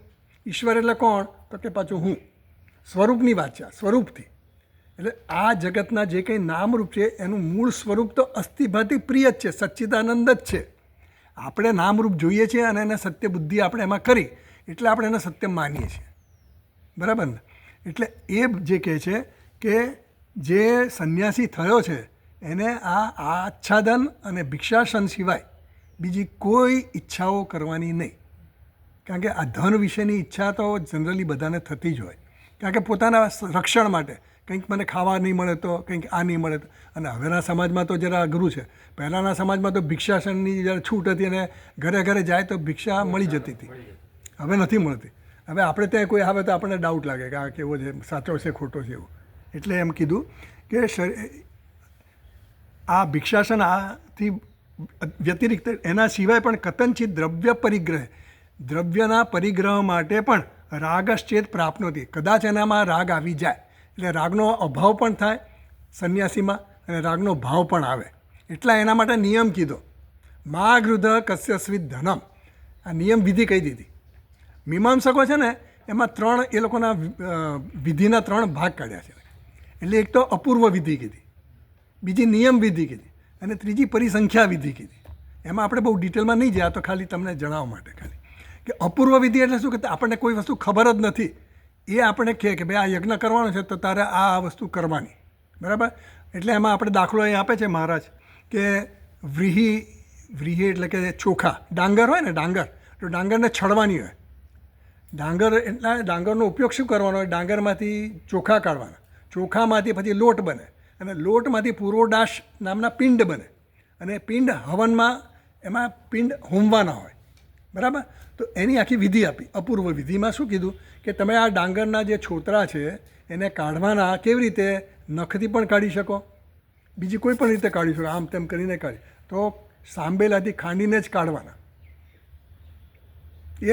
ઈશ્વર એટલે કોણ? તો કે પાછું હું. સ્વરૂપની વાત છે, સ્વરૂપથી. એટલે આ જગતના જે કંઈ નામરૂપ છે એનું મૂળ સ્વરૂપ તો અસ્થિભાતિ પ્રિય જ છે, સચ્ચિદાનંદ જ છે. આપણે નામરૂપ જોઈએ છીએ અને એને સત્ય બુદ્ધિ આપણે એમાં કરી એટલે આપણે એને સત્ય માનીએ છીએ, બરાબર ને? એટલે એ જે કહે છે કે જે સંન્યાસી થયો છે એને આ આચ્છાદન અને ભિક્ષાસન સિવાય બીજી કોઈ ઈચ્છાઓ કરવાની નહીં. કારણ કે આ ધન વિશેની ઈચ્છા તો જનરલી બધાને થતી જ હોય, કારણ કે પોતાના રક્ષણ માટે કંઈક મને ખાવા નહીં મળે તો, કંઈક આ નહીં મળે તો. અને હવેના સમાજમાં તો જરા અઘરું છે. પહેલાંના સમાજમાં તો ભિક્ષાસનની જ્યારે છૂટ હતી અને ઘરે ઘરે જાય તો ભિક્ષા મળી જતી હતી, હવે નથી મળતી. હવે આપણે ત્યાં કોઈ આવે તો આપણને ડાઉટ લાગે કે આ કેવો છે, સાચો છે ખોટો છે એવું. એટલે એમ કીધું કે આ ભિક્ષાસન આથી વ્યતિરિક્ત એના સિવાય પણ કથનચિત દ્રવ્ય પરિગ્રહ, દ્રવ્યના પરિગ્રહ માટે પણ રાગશ્ચેત પ્રાપ્ત નથી. કદાચ એનામાં રાગ આવી જાય એટલે રાગનો અભાવ પણ થાય સંન્યાસીમાં અને રાગનો ભાવ પણ આવે. એટલા એના માટે નિયમ કીધો. મા ગૃધ કસ્યસ્વિત ધનમ, આ નિયમ વિધિ કહી દીધી. મીમાંસકો છે ને એમાં 3 એ લોકોના વિધિના 3 ભાગ કાઢ્યા છે. એટલે એક તો અપૂર્વ વિધિ કીધી, બીજી નિયમ વિધિ કીધી અને ત્રીજી પરિસંખ્યા વિધિ કીધી. એમાં આપણે બહુ ડિટેલમાં નહીં જાય, તો ખાલી તમને જણાવવા માટે ખાલી કે અપૂર્વ વિધિ એટલે શું કે આપણને કોઈ વસ્તુ ખબર જ નથી, એ આપણે કહે કે ભાઈ આ યજ્ઞ કરવાનો છે તો તારે આ વસ્તુ કરવાની, બરાબર? એટલે એમાં આપણે દાખલો અહીં આપે છે મહારાજ કે વ્રીહી એટલે કે ચોખા, ડાંગર હોય ને ડાંગર, તો ડાંગરને છડવાની હોય. ડાંગર એટલે ડાંગરનો ઉપયોગ શું કરવાનો હોય? ડાંગરમાંથી ચોખા કાઢવાના, ચોખામાંથી પછી લોટ બને અને લોટમાંથી પૂરોડાશ નામના પિંડ બને અને પિંડ હવનમાં એમાં પિંડ હોમવાના હોય, બરાબર? તો એની આખી વિધિ આપી. અપૂર્વ વિધિમાં શું કીધું કે તમે આ ડાંગરના જે છોતરા છે એને કાઢવાના. કેવી રીતે? નખથી પણ કાઢી શકો, બીજી કોઈ પણ રીતે કાઢી શકો, આમ તેમ કરીને કાઢી, તો સાંભેલાથી ખાંડીને જ કાઢવાના.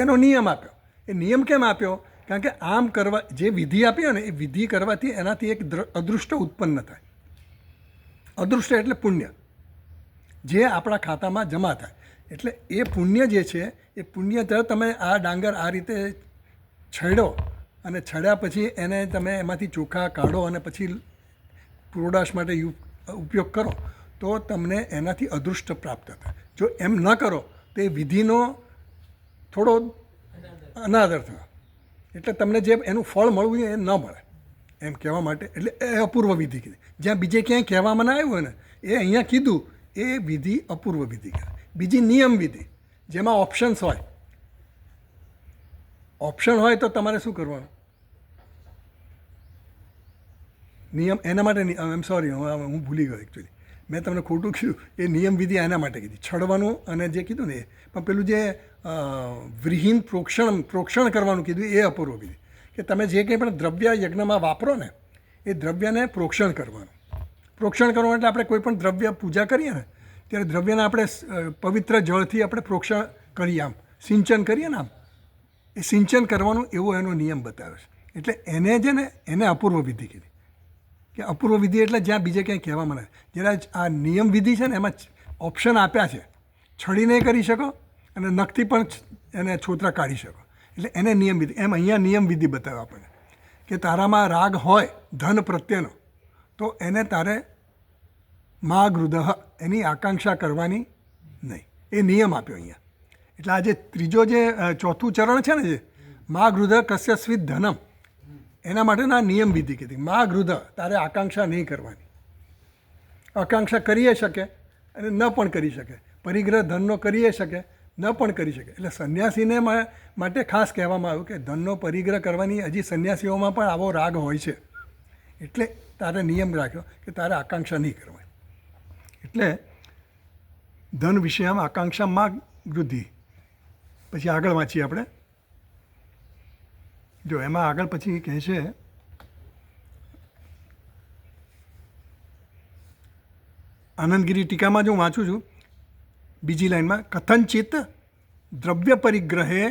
એનો નિયમ આપ્યો. એ નિયમ કેમ આપ્યો? કારણ કે આમ કરવા જે વિધિ આપી હોય ને એ વિધિ કરવાથી એનાથી એક અદૃષ્ટ ઉત્પન્ન થાય. અદૃષ્ટ એટલે પુણ્ય, જે આપણા ખાતામાં જમા થાય. એટલે એ પુણ્ય જે છે એ પુણ્ય તરફ તમે આ ડાંગર આ રીતે છેડો અને છડ્યા પછી એને તમે એમાંથી ચોખા કાઢો અને પછી પૂરોડાશ માટે ઉપયોગ કરો તો તમને એનાથી અદૃષ્ટ પ્રાપ્ત થાય. જો એમ ન કરો તો એ વિધિનો થોડો અનાદર થયો એટલે તમને જે એનું ફળ મળવું એ ન મળે, એમ કહેવા માટે. એટલે એ અપૂર્વ વિધિ કીધી. જ્યાં બીજે ક્યાંય કહેવામાં ના આવ્યું હોય ને એ અહીંયા કીધું, એ વિધિ અપૂર્વ વિધિ કહેવાય. બીજી નિયમ વિધિ, જેમાં ઓપ્શન્સ હોય. ઓપ્શન હોય તો તમારે શું કરવાનું? નિયમ એના માટે આઈ એમ સોરી, હું ભૂલી ગયો એકચ્યુઅલી, મેં તમને ખોટું કીધું. એ નિયમ વિધિ એના માટે કીધી, છડવાનું અને જે કીધું ને એ. પણ પેલું જે વ્રીહીન પ્રોક્ષણ કરવાનું કીધું એ અપૂર્વ વિધિ, કે તમે જે કંઈ પણ દ્રવ્ય યજ્ઞમાં વાપરો ને એ દ્રવ્યને પ્રોક્ષણ કરવાનું. પ્રોક્ષણ કરવાનું એટલે આપણે કોઈ પણ દ્રવ્ય પૂજા કરીએ ને ત્યારે દ્રવ્યને આપણે પવિત્ર જળથી આપણે પ્રોક્ષણ કરીએ, આમ સિંચન કરીએ ને, આમ એ સિંચન કરવાનું એવો એનો નિયમ બતાવ્યો છે. એટલે એને જે ને એને અપૂર્વ વિધિ કીધી. કે અપૂર્વ વિધિ એટલે જ્યાં બીજે ક્યાંય કહેવામાં આવે. જ્યારે આ નિયમ વિધિ છે ને એમાં ઓપ્શન આપ્યા છે, છડીને કરી શકો અને નખથી પણ એને છોતરા કાઢી શકો. એટલે એને નિયમ વિધિ. એમ અહીંયા નિયમ વિધિ બતાવે આપણને કે તારામાં રાગ હોય ધન પ્રત્યેનો તો એને તારે મા ગૃધ એની આકાંક્ષા કરવાની નહીં. એ નિયમ આપ્યો અહીંયા. એટલે આ જે ત્રીજો જે ચોથું ચરણ છે ને, જે મા ગૃધ કસ્યસ્વિત ધનમ, એના માટેના નિયમ વિધિ કીધી. મા ગૃધ, તારે આકાંક્ષા નહીં કરવાની. આકાંક્ષા કરી શકે અને ન પણ કરી શકે. પરિગ્રહ ધનનો કરી શકે, ન પણ કરી શકે. એટલે સંન્યાસીને માટે ખાસ કહેવામાં આવ્યું કે ધનનો પરિગ્રહ કરવાની હજી સંન્યાસીઓમાં પણ આવો રાગ હોય છે. એટલે તારે નિયમ રાખ્યો કે તારે આકાંક્ષા નહીં કરવાની. એટલે ધન વિષયમાં આકાંક્ષામાં વૃદ્ધિ. પછી આગળ વાંચીએ આપણે. જો એમાં આગળ પછી કહે છે આનંદગીરી ટીકામાં જો હું વાંચું છું બીજી લાઈનમાં, કથનચિત દ્રવ્ય પરિગ્રહે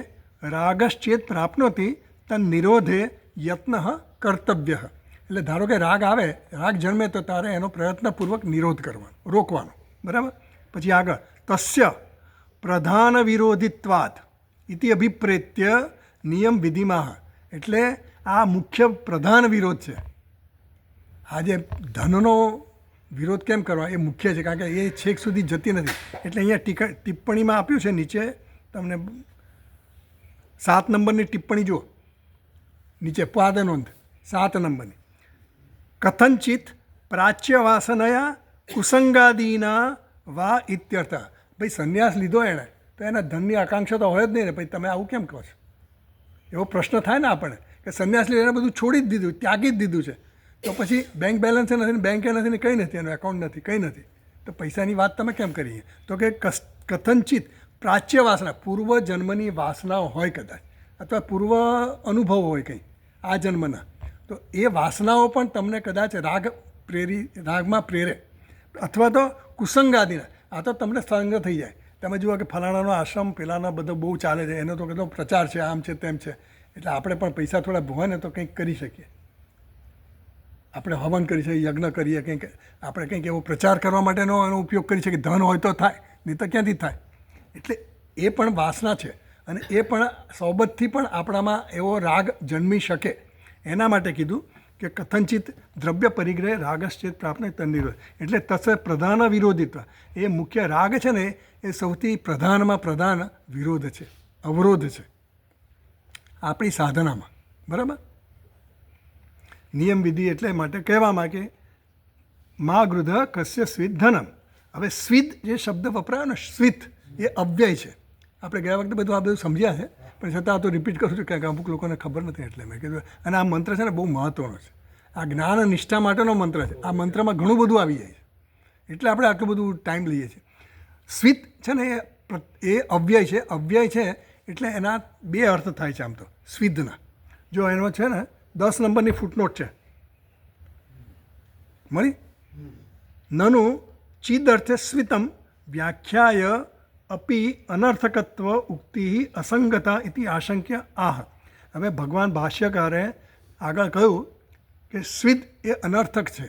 રાગશ્ચેત પ્રાપ્નોતિ તન નિરોધે યત્ન કર્તવ્ય. એટલે ધારો કે રાગ આવે, રાગ જન્મે તો તારે એનો પ્રયત્નપૂર્વક નિરોધ કરવાનો, રોકવાનો, બરાબર? પછી આગળ તસ્ય પ્રધાન વિરોધિત્વાત ઇતિ અભિપ્રેત્ય નિયમ વિધિમાં. એટલે આ મુખ્ય પ્રધાન વિરોધ છે. આ જે ધનનો વિરોધ કેમ કરવા એ મુખ્ય છે, કારણ કે એ છેક સુધી જતી નથી. એટલે અહીંયા ટિપ્પણીમાં આપ્યું છે નીચે, તમને 7 નંબરની ટિપ્પણી જુઓ નીચે, પાદ નોંધ 7 નંબરની. કથંચિત પ્રાચ્ય વાસનયા કુસંગાદીના વા ઇત્યર્થ. ભાઈ સંન્યાસ લીધો એણે તો એના ધનની આકાંક્ષા તો હોય જ નહીં ને, ભાઈ તમે આવું કેમ કહો છો? એવો પ્રશ્ન થાય ને આપણને કે સંન્યાસ લઈને બધું છોડી જ દીધું, ત્યાગી જ દીધું છે, તો પછી બેંક બેલેન્સ નથી, બેંકે નથી ને કંઈ નથી, એનું એકાઉન્ટ નથી, કંઈ નથી, તો પૈસાની વાત તમે કેમ કરી? તો કે કથંચિત પ્રાચ્ય વાસના, પૂર્વ જન્મની વાસનાઓ હોય કદાચ, અથવા પૂર્વ અનુભવ હોય કંઈ આ જન્મના, તો એ વાસનાઓ પણ તમને કદાચ રાગમાં પ્રેરે, અથવા તો કુસંગાદીના. આ તો તમને સંગ થઈ જાય. તમે જુઓ કે ફલાણાનો આશ્રમ પેલાના બધો બહુ ચાલે છે, એનો તો કેટલો પ્રચાર છે, આમ છે તેમ છે, એટલે આપણે પણ પૈસા થોડા હોય ને તો કંઈક કરી શકીએ, આપણે હવન કરી શકીએ, યજ્ઞ કરીએ, કંઈક આપણે કંઈક એવો પ્રચાર કરવા માટેનો એનો ઉપયોગ કરી શકીએ. ધન હોય તો થાય, નહીં તો ક્યાંથી થાય? એટલે એ પણ વાસના છે, અને એ પણ સોબતથી પણ આપણામાં એવો રાગ જન્મી શકે. એના માટે કીધું કે કથંચિત દ્રવ્ય પરિગ્રહ રાગશ્ચેત પ્રાપ્ત તન્નિરોધ. એટલે તસ પ્રધાન વિરોધિત્વ, એ મુખ્ય રાગ છે ને એ સૌથી પ્રધાનમાં પ્રધાન વિરોધ છે, અવરોધ છે આપણી સાધનામાં. બરાબર? નિયમ વિધિ એટલે માટે કહેવામાં કે મા ગૃધ કસ્ય સ્વિત ધનમ. હવે સ્વિત જે શબ્દ વપરાયો ને, સ્વિત એ અવ્યય છે. આપણે ગયા વખતે બધું આ બધું સમજ્યા છે, પણ છતાં આ તો રિપીટ કરું છું, કારણ કે અમુક લોકોને ખબર નથી, એટલે મેં કીધું. અને આ મંત્ર છે ને બહુ મહત્ત્વનો છે, આ જ્ઞાન નિષ્ઠા માટેનો મંત્ર છે. આ મંત્રમાં ઘણું બધું આવી જાય છે, એટલે આપણે આટલું બધું ટાઈમ લઈએ છીએ. સ્વિત છે ને એ અવ્યય છે. અવ્યય છે એટલે એના 2 અર્થ થાય છે આમ તો સ્વિદના. જો એનો છે ને 10 નંબરની ફૂટનોટ છે, મળી. નનુ ચિદર્થે સ્વિતમ વ્યાખ્યાય અપી અનર્થકત્વ ઉક્તિ અસંગતા ઇતિ આશંક્ય આહ. હવે ભગવાન ભાષ્યકારે આગળ કહ્યું કે સ્વિદ એ અનર્થક છે,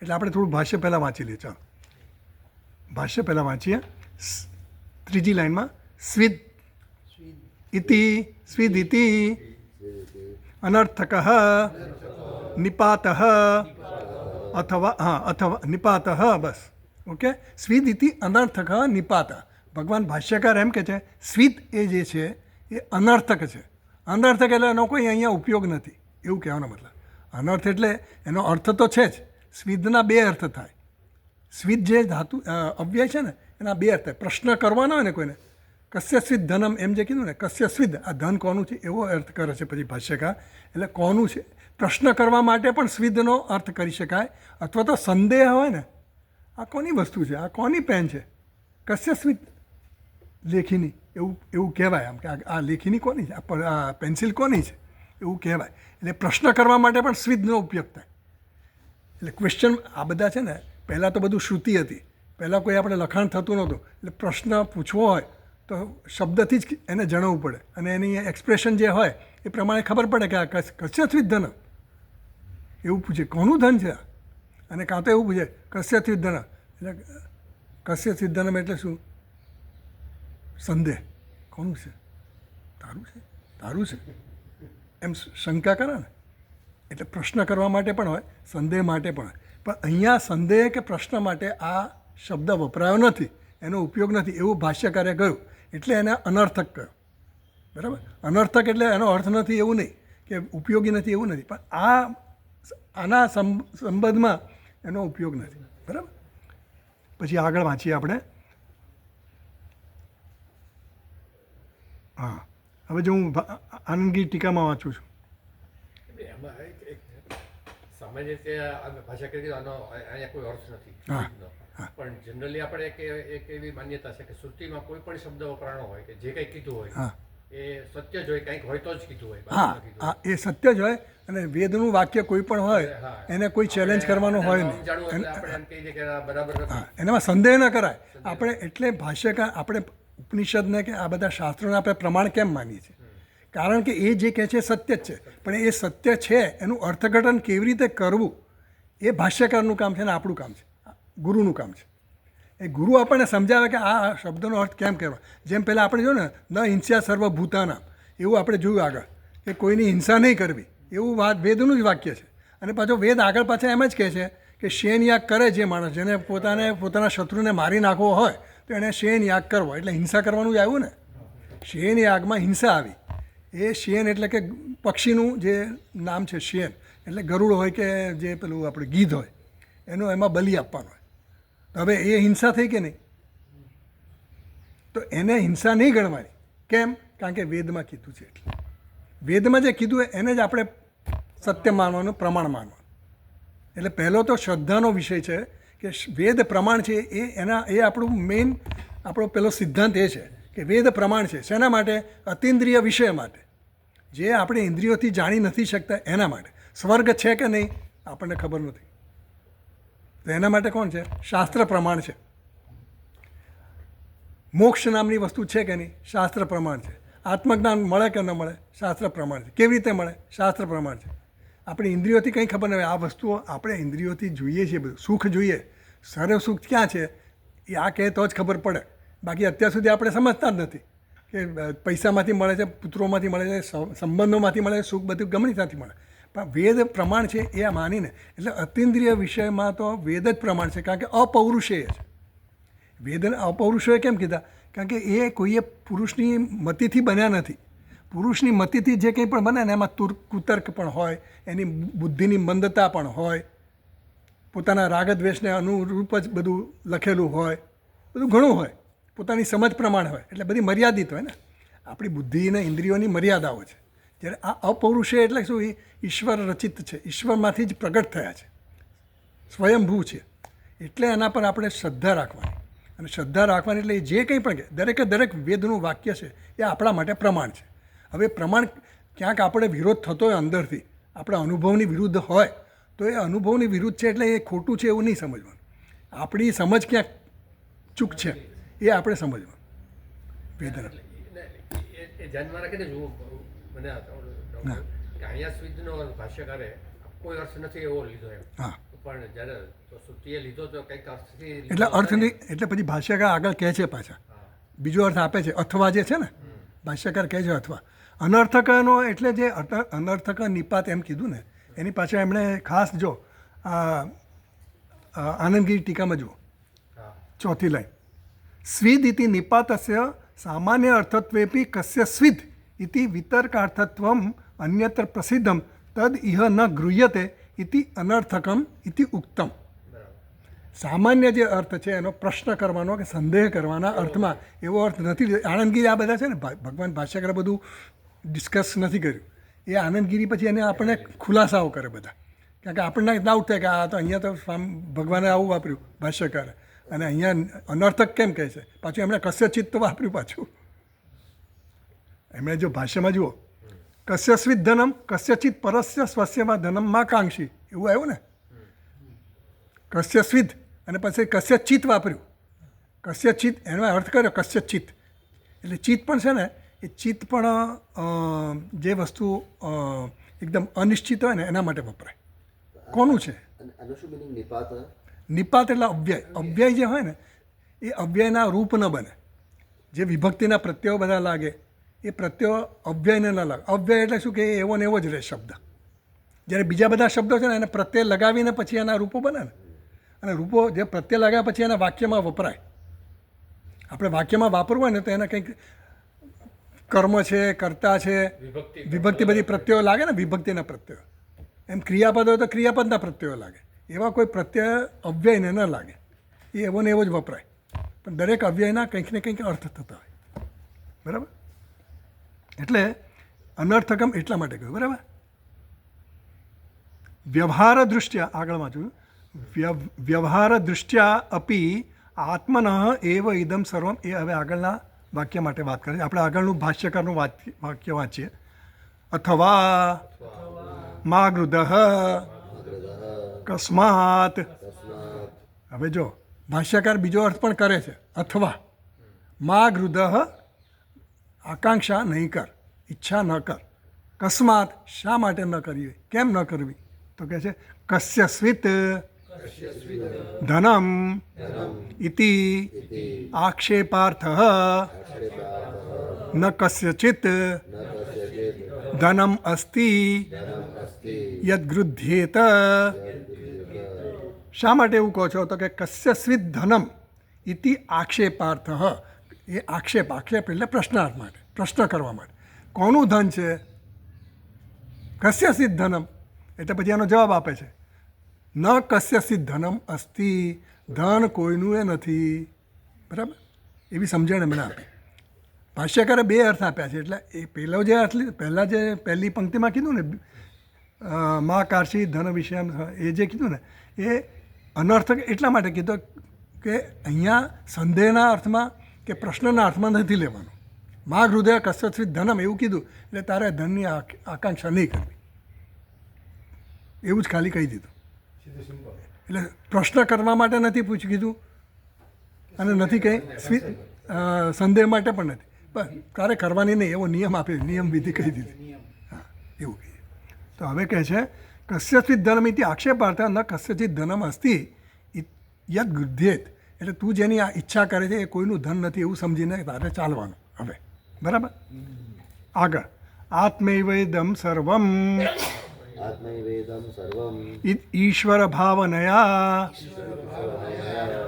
એટલે આપણે થોડું ભાષ્ય પહેલાં વાંચી લઈએ. ચાલો ભાષ્ય પહેલાં વાંચીએ. 3જી લાઈનમાં સ્વિદ ઇતિ અનર્થક નિપાત અથવા નિપાત, બસ ઓકે. સ્વિદ ઇતિ અનર્થક નિપાત. ભગવાન ભાષ્યકાર એમ કહે છે સ્વિદ એ જે છે એ અનર્થક છે. અનર્થક એટલે એનો કોઈ અહીંયા ઉપયોગ નથી, એવું કહેવાનો મતલબ. અનર્થ એટલે એનો અર્થ તો છે જ. સ્વિદના 2 અર્થ થાય. સ્વિદ જે ધાતુ અવ્યય છે ને એના 2 અર્થ થાય. પ્રશ્ન કરવાનો હોય ને કોઈને, કસ્ય સ્વિદ ધનમ, એમ જે કીધું ને, કસ્ય સ્વિદ, આ ધન કોનું છે એવો અર્થ કરે છે પછી ભાષ્યકાર. એટલે કોનું છે, પ્રશ્ન કરવા માટે પણ સ્વિદનો અર્થ કરી શકાય. અથવા તો સંદેહ હોય ને, આ કોની વસ્તુ છે, આ કોની પેન છે, કસ્ય સ્વિદ લેખીની, એવું કહેવાય. આમ કે આ લેખીની કોની છે, આ પેન્સિલ કોની છે, એવું કહેવાય. એટલે પ્રશ્ન કરવા માટે પણ સ્વિદનો ઉપયોગ થાય. એટલે ક્વેશ્ચન આ બધા છે ને, પહેલાં તો બધું શ્રુતિ હતી, પહેલાં કોઈ આપણે લખાણ થતું નહોતું, એટલે પ્રશ્ન પૂછવો હોય તો શબ્દથી જ એને જણાવવું પડે, અને એની એક્સપ્રેશન જે હોય એ પ્રમાણે ખબર પડે કે આ કસ્ય સ્વિદ ધન, એવું પૂછે કોનું ધન છે, અને કાં તો એવું પૂછે કસ્ય સ્વિદ ધન, એટલે કસ્ય સ્વિદ ધનમ એટલે શું? સંદેહ, કોનું છે? તારું છે, તારું છે, એમ શંકા કરે ને. એટલે પ્રશ્ન કરવા માટે પણ હોય, સંદેહ માટે પણ હોય. પણ અહીંયા સંદેહ કે પ્રશ્ન માટે આ શબ્દ વપરાયો નથી, એનો ઉપયોગ નથી, એવું ભાષ્યકારે કહ્યું. એટલે એને અનર્થક કહ્યું. બરાબર? અનર્થક એટલે એનો અર્થ નથી એવું નહીં, કે ઉપયોગી નથી એવું નથી, પણ આના સંબંધમાં એનો ઉપયોગ નથી. બરાબર? પછી આગળ વાંચીએ આપણે. હા, હવે જો હું આનંદગીરી ટીકામાં વાંચું છું. સામાન્ય રીતે ભાષા કરી આનો અહીંયા કોઈ અર્થ નથી, પણ જનરલી આપણે એક એવી માન્યતા છે કે શ્રુતિમાં કોઈ પણ શબ્દ વપરાણો હોય કે જે કંઈ કીધું હોય એ સત્ય જ હોય, કંઈક હોય તો જ કીધું હોય. હા, એ સત્ય જ હોય, અને વેદનું વાક્ય કોઈ પણ હોય એને કોઈ ચેલેન્જ કરવાનો હોય નહીં. એનામાં સંદેહ ન કરાય આપણે. એટલે ભાષ્યકાર આપણે ઉપનિષદને કે આ બધા શાસ્ત્રોને આપણે પ્રમાણ કેમ માનીએ છીએ? કારણ કે એ જે કહે છે સત્ય જ છે, પણ એ સત્ય છે એનું અર્થઘટન કેવી રીતે કરવું એ ભાષ્યકારનું કામ છે ને આપણું કામ છે, ગુરુનું કામ છે. એ ગુરુ આપણને સમજાવે કે આ શબ્દનો અર્થ કેમ કહેવા. જેમ પહેલાં આપણે જોયું ને, ન હિંસ્યા સર્વભૂતાનામ, એવું આપણે જોયું આગળ કે કોઈની હિંસા નહીં કરવી, એવું વેદનું જ વાક્ય છે. અને પાછો વેદ આગળ પાછળ એમ જ કહે છે કે શેન યાગ કરે જે માણસ, જેને પોતાના શત્રુને મારી નાખવો હોય તો એને શેન યાગ કરવો, એટલે હિંસા કરવાનું જ આવ્યું ને. શેન યાગમાં હિંસા આવી. એ શેન એટલે કે પક્ષીનું જે નામ છે શેન, એટલે ગરુડ હોય કે જે પેલું આપણે ગીધ હોય એનું એમાં બલિ આપવાનું હોય. તો હવે એ હિંસા થઈ કે નહીં? તો એને હિંસા નહીં ગણવાની. કેમ? કારણ કે વેદમાં કીધું છે. એટલે વેદમાં જે કીધું હોય એને જ આપણે સત્ય માનવાનું, પ્રમાણ માનવાનું. એટલે પહેલો તો શ્રદ્ધાનો વિષય છે કે વેદ પ્રમાણ છે. એ આપણું મેઇન આપણો પેલો સિદ્ધાંત એ છે કે વેદ પ્રમાણ છે. શેના માટે? અતિન્દ્રિય વિષય માટે, જે આપણે ઇન્દ્રિયોથી જાણી નથી શકતા એના માટે. સ્વર્ગ છે કે નહીં આપણને ખબર નથી, તો એના માટે કોણ છે? શાસ્ત્ર પ્રમાણ છે. મોક્ષ નામની વસ્તુ છે કે નહીં? શાસ્ત્ર પ્રમાણ છે. આત્મજ્ઞાન મળે કે ન મળે? શાસ્ત્ર પ્રમાણ છે. કેવી રીતે મળે? શાસ્ત્ર પ્રમાણ છે. આપણે ઇન્દ્રિયોથી કંઈ ખબર ન હોય. આ વસ્તુઓ આપણે ઇન્દ્રિયોથી જોઈએ છીએ, બધું સુખ જોઈએ. સર્વ સુખ ક્યાં છે એ આ કહે તો જ ખબર પડે. બાકી અત્યાર સુધી આપણે સમજતા જ નથી કે પૈસામાંથી મળે છે, પુત્રોમાંથી મળે છે, સંબંધોમાંથી મળે છે, સુખ બધું ગમે ત્યાંથી મળે. પણ વેદ પ્રમાણ છે એ માનીને, એટલે અતિન્દ્રિય વિષયમાં તો વેદ જ પ્રમાણ છે. કારણ કે અપૌરુષેય છે. વેદને અપૌરુષેય કેમ કીધા? કારણ કે એ કોઈએ પુરુષની મતિથી બન્યા નથી. પુરુષની મતિથી જે કંઈ પણ બને ને એમાં કુતર્ક પણ હોય, એની બુદ્ધિની મંદતા પણ હોય, પોતાના રાગદ્વેષને અનુરૂપ જ બધું લખેલું હોય, બધું ઘણું હોય, પોતાની સમજ પ્રમાણે હોય, એટલે બધી મર્યાદિત હોય ને. આપણી બુદ્ધિ અને ઇન્દ્રિયોની મર્યાદાઓ છે. જ્યારે આ અપૌરુષેય એટલે શું? એ ઈશ્વર રચિત છે, ઈશ્વરમાંથી જ પ્રગટ થયા છે, સ્વયંભૂ છે. એટલે એના પર આપણે શ્રદ્ધા રાખવાની. અને શ્રદ્ધા રાખવાની એટલે જે કંઈ પણ કહે, દરેક વેદનું વાક્ય છે એ આપણા માટે પ્રમાણ છે. હવે પ્રમાણ ક્યાંક આપણે વિરોધ થતો હોય અંદરથી, આપણા અનુભવની વિરુદ્ધ હોય, તો એ અનુભવની વિરુદ્ધ છે એટલે એ ખોટું છે એવું નહીં સમજવાનું. આપણી સમજ ક્યાંક ચૂક છે એ આપણે સમજવાનું. વેદના એ ધ્યાનમાં રાખીને જુઓ મને કે અહીંયા સુધીનો ભાષ્યકારે કોઈ અર્થ નથી એવો લીધો એમ. હા, પણ જ્યારે તો શ્રુતિએ લીધો તો કંઈક અર્થથી એટલે અર્થ નહીં, એટલે પછી ભાષ્યકાર આગળ કહે છે પાછા બીજો અર્થ આપે છે. અથવા જે છે ને, ભાષ્યકાર કહે છે અથવા. અનર્થકનો એટલે જે અનર્થક નિપાત એમ કીધું ને, એની પાછળ એમણે ખાસ જો આનંદગીરી ટીકામાં જુઓ, ચોથી લાઈન, સ્વિદ ઇતિ નિપાતસ્ય સામાન્ય અર્થત્વેપી કસ્ય સ્વિદ ઇતિ વિતર્કાર્થત્વમ અન્યત્ર પ્રસિદ્ધમ તદ ઇહ ન ગૃહ્યતે ઇતિ અનર્થકમ ઇતિ ઉક્તમ. સામાન્ય જે અર્થ છે એનો પ્રશ્ન કરવાનો કે સંદેહ કરવાના અર્થમાં એવો અર્થ નથી. આનંદગીરી આ બધા છે ને, ભગવાન ભાષ્યકાર બધું ડિસ્કસ નથી કર્યું. એ આનંદગીરી પછી એને આપણને ખુલાસાઓ કરે બધા. કારણ કે આપણને ડાઉટ થાય કે આ તો અહીંયા તો ભગવાને આવું વાપર્યું ભાષ્યકારે, અને અહીંયા અનર્થક કેમ કહે છે? પાછું એમણે કસ્યચિત તો વાપર્યું પાછું. એમણે જો ભાષ્યમાં જુઓ, કસ્યસ્વિત ધનમ કસ્યચિત પરસ્ય સ્વસ્યમાં ધનમ માં કાંક્ષી, એવું આવ્યું ને. કસ્યસ્વિદ અને પછી કસ્યચિત વાપર્યું. કસ્યચિત એનો અર્થ કર્યો કસ્યચિત, એટલે ચિત્ત પણ છે ને, એ ચિત્ત પણ જે વસ્તુ એકદમ અનિશ્ચિત હોય ને એના માટે વપરાય. કોનું છે? નિપાત એટલે અવ્યય. અવ્યય જે હોય ને એ અવ્યયના રૂપ ન બને. જે વિભક્તિના પ્રત્યયો બધા લાગે એ પ્રત્યયો અવ્યયને ન લાગે. અવ્યય એટલે શું કે એવો ને એવો જ રહે શબ્દ. જ્યારે બીજા બધા શબ્દો છે ને એને પ્રત્યય લગાવીને પછી એના રૂપો બને ને, અને રૂપો જે પ્રત્યય લગાવ્યા પછી એના વાક્યમાં વપરાય. આપણે વાક્યમાં વાપરવું હોય ને તો એને કંઈક કર્મ છે, કર્તા છે, વિભક્તિ બધી પ્રત્યયો લાગે ને, વિભક્તિના પ્રત્યયો. એમ ક્રિયાપદ હોય તો ક્રિયાપદના પ્રત્યયો લાગે. એવા કોઈ પ્રત્યય અવ્યયને ન લાગે, એ એવો ને એવો જ વપરાય. પણ દરેક અવ્યયના કંઈક ને કંઈક અર્થ થતા હોય. બરાબર? એટલે અનર્થકમ એટલા માટે કહ્યું. બરાબર? વ્યવહાર દૃષ્ટ્યા, આગળમાં જોયું, વ્યવહાર દૃષ્ટ્યા અપી આત્મન એવ ઇદમ સર્વમ. એ હવે આગળના વાક્ય માટે વાત કરે છે. આપણે આગળનું ભાષ્યકારનું વાક્ય વાંચીએ. અથવા મા ગૃધ કસ્માત. હવે જો ભાષ્યકાર બીજો અર્થ પણ કરે છે. અથવા મા ગૃધ, આકાંક્ષા નહીં કર, ઈચ્છા ન કર. કસ્માત, શા માટે ન કરવી, કેમ ન કરવી? તો કહે છે કસ્યસ્વિત ધનમ ઇતિ આક્ષેપાર્થ ન કસ્યચિત ધનમ અસ્તિ યદ્ગૃધ્યેત શા માટે એવું કહો છો? તો કે કસ્યસ્વિત ધનમ ઇતિ આક્ષેપાર્થ. એ આક્ષેપ એટલે પ્રશ્નાર્થ માટે, પ્રશ્ન કરવા માટે. કોનું ધન છે? કસ્યસિત ધનમ. એટલે પછી એનો જવાબ આપે છે ન કસ્યસિત ધનમ અસ્તિ. ધન કોઈનું એ નથી. બરાબર? એવી સમજણ એમણે આપી. ભાષ્યકારે બે અર્થ આપ્યા છે. એટલે એ પહેલો જે અર્થ પહેલાં જે પહેલી પંક્તિમાં કીધું ને મા કાશી ધન વિષય, એ જે કીધું ને એ અનર્થક એટલા માટે કીધું કે અહીંયા સંદેહના અર્થમાં કે પ્રશ્નના અર્થમાં નથી લેવાનું. મા હૃદય કસ્યસ્વિત ધનમ એવું કીધું એટલે તારે ધનની આકાંક્ષા નહીં કરવી, એવું જ ખાલી કહી દીધું. એટલે પ્રશ્ન કરવા માટે નથી પૂછી કીધું અને નથી કંઈ સંદેહ માટે પણ નથી. બસ તારે કરવાની નહીં એવો નિયમ આપે, નિયમ વિધિ કહી દીધી. હા, એવું કહી. તો હવે કહે છે કસ્યચિત ધનમ ઇતિ આક્ષેપાર્થ ન કસ્યચિત ધનમ અસ્તિ યદ ગૃધ્યેત. એટલે તું જેની આ ઈચ્છા કરે છે એ કોઈનું ધન નથી એવું સમજીને તારે ચાલવાનું. હવે બરાબર, આગળ આત્મૈવેદમ સર્વમ ઈશ્વર ભાવનયા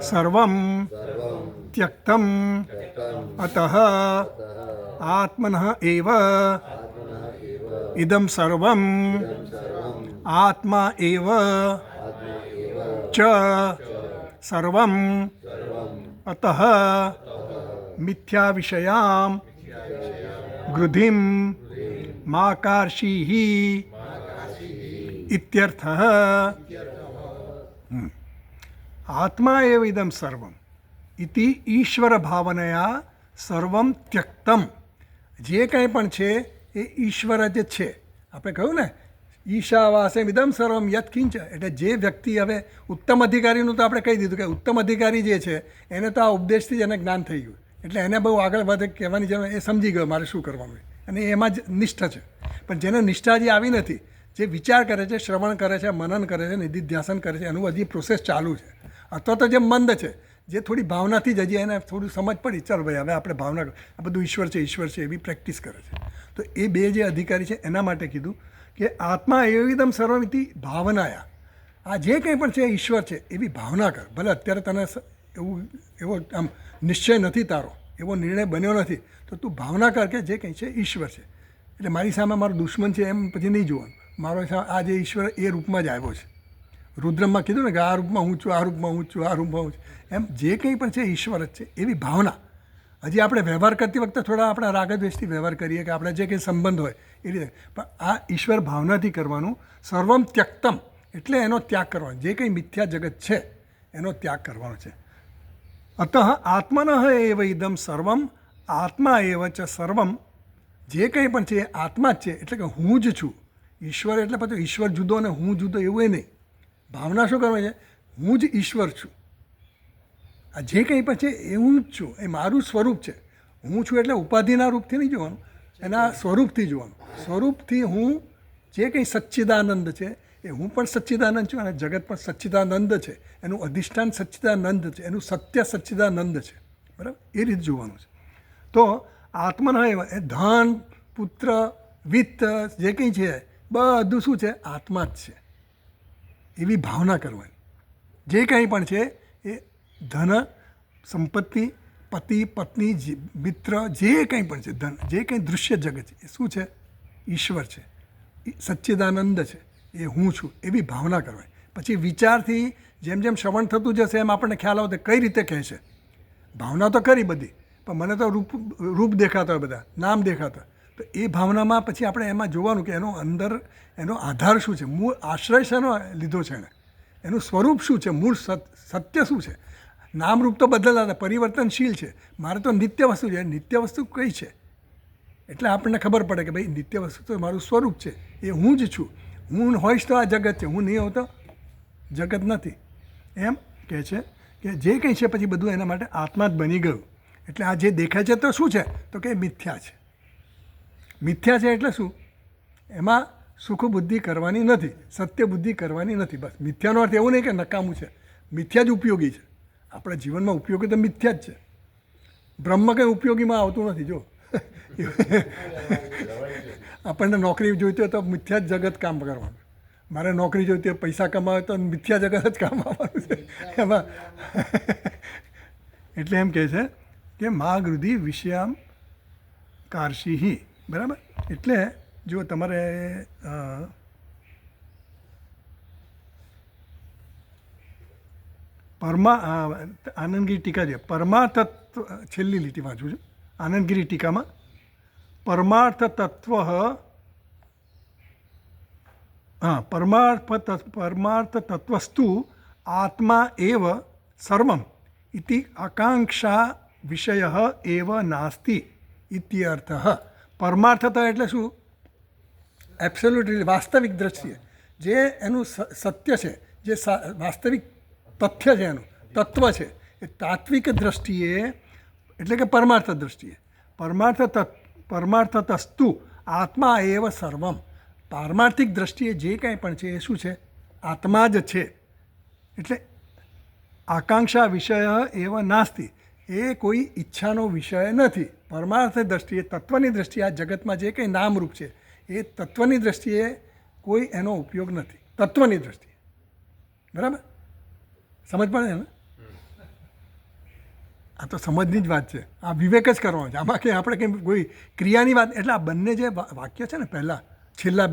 સર્વમ ત્યક્તમ અતઃ આત્મનઃ એવ ઇદમ સર્વમ આત્મા એવ ચ સર્વમ અતઃ મિથ્યા વિષયામ ગૃધિમ માકાર્ષીઃ ઇત્યર્થઃ. આત્મા એવ ઇદમ સર્વમ ઇતિ ઈશ્વર ભાવનયા સર્વમ ત્યક્તમ. જે કંઈ પણ છે એ ઈશ્વર જ છે. આપણે કહ્યું ને ઈશાવાસે ઇદમ સર્વમ યત્ કિંચ. એટલે જે વ્યક્તિ હવે ઉત્તમ અધિકારીનું તો આપણે કહી દીધું કે ઉત્તમ અધિકારી જે છે એને તો આ ઉપદેશથી જ એને જ્ઞાન થઈ ગયું. એટલે એને બહુ આગળ વધે કહેવાની જરૂર, એ સમજી ગયો મારે શું કરવાનું અને એમાં જ નિષ્ઠા છે. પણ જેને નિષ્ઠા હજી આવી નથી, જે વિચાર કરે છે, શ્રવણ કરે છે, મનન કરે છે, નિધિધ્યાસન કરે છે, એનું હજી પ્રોસેસ ચાલુ છે. અથવા તો જે મંદ છે, જે થોડી ભાવનાથી જ હજી એને થોડું સમજ પડી, ચાલ ભાઈ હવે આપણે ભાવના, આ બધું ઈશ્વર છે ઈશ્વર છે એવી પ્રેક્ટિસ કરે છે. તો એ બે જે અધિકારી છે એના માટે કીધું કે આત્મા એવિદમ સર્વમિતિ ભાવનાયા. આ જે કંઈ પણ છે એ ઈશ્વર છે એવી ભાવના કર. ભલે અત્યારે તને એવો આમ નિશ્ચય નથી, તારો એવો નિર્ણય બન્યો નથી, તો તું ભાવના કર કે જે કંઈ છે ઈશ્વર છે. એટલે મારી સામે મારો દુશ્મન છે એમ પછી નહીં જોવાનું. મારો આ જે ઈશ્વર એ રૂપમાં જ આવ્યો છે. રુદ્રમાં કીધું ને કે આ રૂપમાં હું છું, આ રૂપમાં હું છું, આ રૂપમાં હું છું. એમ જે કંઈ પણ છે ઈશ્વર જ છે એવી ભાવના. હજી આપણે વ્યવહાર કરતી વખતે થોડા આપણા રાગદ્વેષથી વ્યવહાર કરીએ કે આપણે જે કંઈ સંબંધ હોય એ રીતે, પણ આ ઈશ્વર ભાવનાથી કરવાનું. સર્વમ ત્યક્તમ એટલે એનો ત્યાગ કરવાનો. જે કંઈ મિથ્યા જગત છે એનો ત્યાગ કરવાનો છે. અતઃ આત્મનઃ એવ ઇદમ સર્વમ આત્મા એવ ચ સર્વમ. જે કંઈ પણ છે એ આત્મા જ છે. એટલે કે હું જ છું. ઈશ્વર એટલે પછી ઈશ્વર જુદો અને હું જુદો એવું એ નહીં. ભાવના શું કરવાની છે? હું જ ઈશ્વર છું. આ જે કંઈ પણ છે એ હું જ છું, એ મારું સ્વરૂપ છે. હું છું એટલે ઉપાધિના રૂપથી નહીં જોવાનું, એના સ્વરૂપથી જોવાનું. સ્વરૂપથી હું જે કંઈ સચ્ચિદાનંદ છે એ હું પણ સચ્ચિદાનંદ છું અને જગત પણ સચ્ચિદાનંદ છે. એનું અધિષ્ઠાન સચ્ચિદાનંદ છે, એનું સત્ય સચ્ચિદાનંદ છે. બરાબર? એ રીતે જોવાનું છે. તો આત્મન એ ધન, પુત્ર, વિત્ત જે કંઈ છે બધું શું છે? આત્મા જ છે એવી ભાવના કરવાની. જે કંઈ પણ છે એ ધન, સંપત્તિ, પતિ, પત્ની, મિત્ર, જે કંઈ પણ છે, ધન, જે કંઈ દૃશ્ય જગત છે એ શું છે? ઈશ્વર છે, સચ્ચિદાનંદ છે, એ હું છું એવી ભાવના કરવાની. પછી વિચારથી જેમ જેમ શ્રવણ થતું જશે એમ આપણને ખ્યાલ આવતો કઈ રીતે કહે છે. ભાવના તો કરી બધી, પણ મને તો રૂપ દેખાતા હોય, બધા નામ દેખાતા. તો એ ભાવનામાં પછી આપણે એમાં જોવાનું કે એનો અંદર એનો આધાર શું છે, મૂળ આશ્રય શેનો લીધો છે એણે, એનું સ્વરૂપ શું છે, મૂળ સત્ય શું છે. નામરૂપ તો બદલાતા હતા, પરિવર્તનશીલ છે. મારે તો નિત્ય વસ્તુ છે. નિત્ય વસ્તુ કઈ છે? એટલે આપણને ખબર પડે કે ભાઈ નિત્ય વસ્તુ તો મારું સ્વરૂપ છે, એ હું જ છું. હું હોઈશ તો આ જગત છે, હું નહીં હોઉં તો જગત નથી. એમ કહે છે કે જે કંઈ છે પછી બધું એના માટે આત્મા જ બની ગયું. એટલે આ જે દેખાય છે તો શું છે? તો કે મિથ્યા છે. મિથ્યા છે એટલે શું? એમાં સુખ બુદ્ધિ કરવાની નથી, સત્ય બુદ્ધિ કરવાની નથી. બસ મિથ્યાનો અર્થ એવું નહીં કે નકામું છે. મિથ્યા જ ઉપયોગી છે. આપણા જીવનમાં ઉપયોગી તો મિથ્યા જ છે. બ્રહ્મ કંઈ ઉપયોગીમાં આવતું નથી. જો આપણને નોકરી જોઈતી હોય તો મિથ્યા જ જગત કામ કરવાનું. મારે નોકરી જોઈતી હોય, પૈસા કમાવે તો મિથ્યા જગત જ કામ આવવાનું છે એમાં. એટલે એમ કહે છે કે મા ગૃધિ વિષયામ કારશીહી, બરાબર. એટલે જો તમારે આનંદગીરી ટીકા છે, પરમાર્થ છેલ્લી લીટી વાંચું છું. આનંદગીરી ટીકામાં પરમાર્થ તત્વ પરમાર્થ તત્વસ્તુ આત્મા એવ સર્વમ ઇતિ આકાંક્ષા વિષય એવ નાસ્તિ ઇત્યર્થ. પરમાર્થતા એટલે શું? એબ્સોલ્યુટલી વાસ્તવિક દ્રષ્ટિએ જે એનું સત્ય છે, જે વાસ્તવિક તથ્ય છે, એનું તત્વ છે, એ તાત્વિક દ્રષ્ટિએ એટલે કે પરમાર્થ દ્રષ્ટિએ પરમાર્થતસ્તુ આત્મા એવ સર્વમ. પારમાર્થિક દ્રષ્ટિએ જે કંઈ પણ છે એ શું છે? આત્મા જ છે. એટલે આકાંક્ષા વિષય એવ નાસ્તિ, એ કોઈ ઈચ્છાનો વિષય નથી. પરમાર્થ દ્રષ્ટિએ, તત્વની દ્રષ્ટિએ આ જગતમાં જે કંઈ નામરૂપ છે એ તત્વની દ્રષ્ટિએ કોઈ એનો ઉપયોગ નથી. તત્વની દ્રષ્ટિએ, બરાબર? સમજ પડે ને? આ તો સમજની જ વાત છે. આ વિવેક જ કરવાનો છે. આમાં કંઈ આપણે કંઈ કોઈ ક્રિયાની વાત, એટલે આ બંને જે વાક્ય છે ને પહેલાં છેલ્લા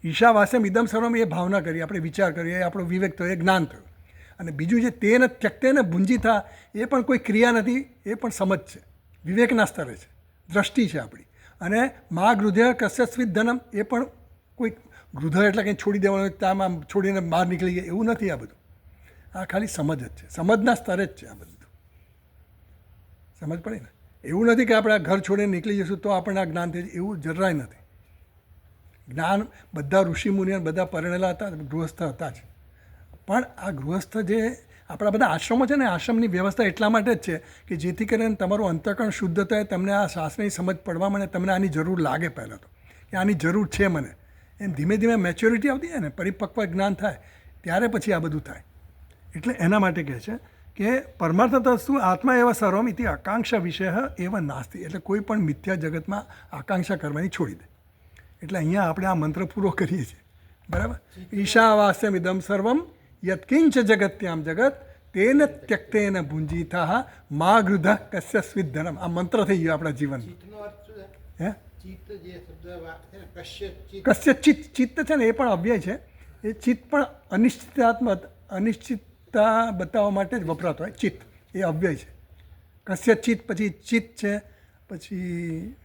ઈશાવાસ્યમ ઇદમ સર્વમ, એ ભાવના કરી, આપણે વિચાર કરીએ, એ આપણો વિવેક થયો, એ જ્ઞાન થયું. અને બીજું જે તેન ત્યક્તેન ભુંજીતા, એ પણ કોઈ ક્રિયા નથી, એ પણ સમજ છે, વિવેકના સ્તરે છે, દ્રષ્ટિ છે આપણી. અને મા ગૃધ્ય કસ્યસ્વિત ધનમ, એ પણ કોઈ ગૃધ એટલે કંઈ છોડી દેવાનું, ત્યાં છોડીને બહાર નીકળી ગયા એવું નથી. આ બધું આ ખાલી સમજ જ છે, સમજના સ્તરે જ છે આ બધું. સમજ પડી ને? એવું નથી કે આપણે આ ઘર છોડીને નીકળી જઈશું તો આપણને આ જ્ઞાન થઈ જાય, એવું જરાય નથી. જ્ઞાન બધા ઋષિમુનિઓ બધા પરણેલા હતા, ગૃહસ્થ હતા જ. પણ આ ગૃહસ્થ જે આપણા બધા આશ્રમો છે ને, આશ્રમની વ્યવસ્થા એટલા માટે જ છે કે જેથી કરીને તમારું અંતઃકરણ શુદ્ધ થાય, તમને આ શાસ્ત્રની સમજ પડવા મળે, તમને આની જરૂર લાગે. પહેલાં તો કે આની જરૂર છે મને. એમ ધીમે ધીમે મેચ્યોરિટી આવતી જાય ને, પરિપક્વ જ્ઞાન થાય, ત્યારે પછી આ બધું થાય. એટલે એના માટે કહે છે કે પરમાર્થતસ્તુ આત્મા એવા સર્વમ ઇતિ આકાંક્ષા વિષય એવા નાસ્તિ. એટલે કોઈ પણ મિથ્યા જગતમાં આકાંક્ષા કરવાની છોડી દે. એટલે અહીંયા આપણે આ મંત્ર પૂરો કરીએ છીએ, બરાબર? ઈશાવાસ્યમ ઇદમ સર્વમ યત્કિંચ જગત્યામ જગત તેન ત્યક્તેન ભુંજીતા મા ગૃધ કસ્યસ્વિત ધનમ. આ મંત્ર થઈ ગયો આપણા જીવનમાં. હે? કસ્ય ચિત્ત, ચિત્ત છે ને એ પણ અવ્યય છે. એ ચિત્ત પણ અનિશ્ચિતતા બતાવવા માટે જ વપરાતો હોય. ચિત્ત એ અવ્યય છે. કસ્ય ચિત્ત, પછી ચિત્ત છે, પછી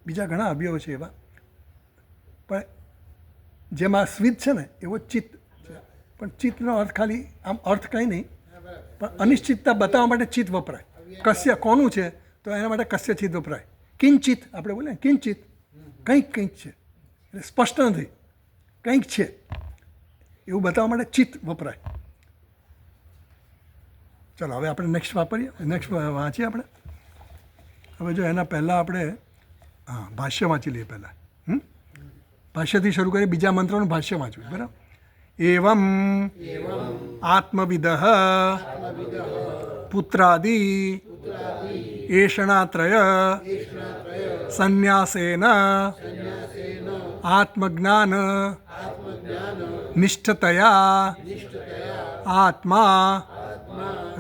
બીજા ઘણા અવયવો છે એવા. પણ જેમાં સ્વિત છે ને એવો ચિત્ત છે. પણ ચિત્તનો અર્થ ખાલી આમ અર્થ કંઈ નહીં, પણ અનિશ્ચિતતા બતાવવા માટે ચિત્ત વપરાય. કસ્ય કોનું છે તો એના માટે કસ્ય ચિત્ત વપરાય. કિંચિત આપણે બોલીએ કિંચિત, કંઈક કંઈક છે, એટલે સ્પષ્ટ નથી, કંઈક છે એવું બતાવવા માટે ચિત્ત વપરાય. ચાલો હવે આપણે નેક્સ્ટ વાપરીએ, નેક્સ્ટ વાંચીએ આપણે. હવે જો એના પહેલાં આપણે ભાષ્ય વાંચી લઈએ પહેલાં. ભાષ્યથી શરૂ કરીએ, બીજા મંત્રનું ભાષ્ય વાંચવું, બરાબર? એવમ આત્મવિદ પુત્રાદિ એષણાત્રય સંન્યાસેન આત્મજ્ઞાન નિષ્ઠતયા આત્મા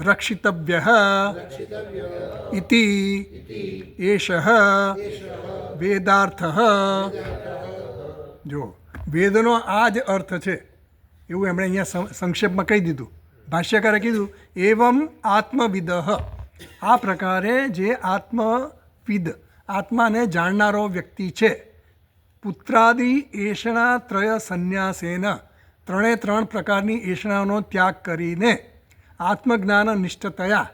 રક્ષિતવ્ય ઇતિ એષ વેદાર્થ. જો વેદનો આ જ અર્થ છે એવું એમણે અહીંયા સંક્ષેપમાં કહી દીધું. ભાષ્યકારે કીધું એવમ આત્મવિદ, આ પ્રકારે જે આત્મવિદ, આત્માને જાણનારો વ્યક્તિ છે, પુત્રાદિ એષણા ત્રય સંન્યાસેન, ત્રણ પ્રકારની એષણાનો ત્યાગ કરીને આત્મજ્ઞાન નિષ્ઠતયા,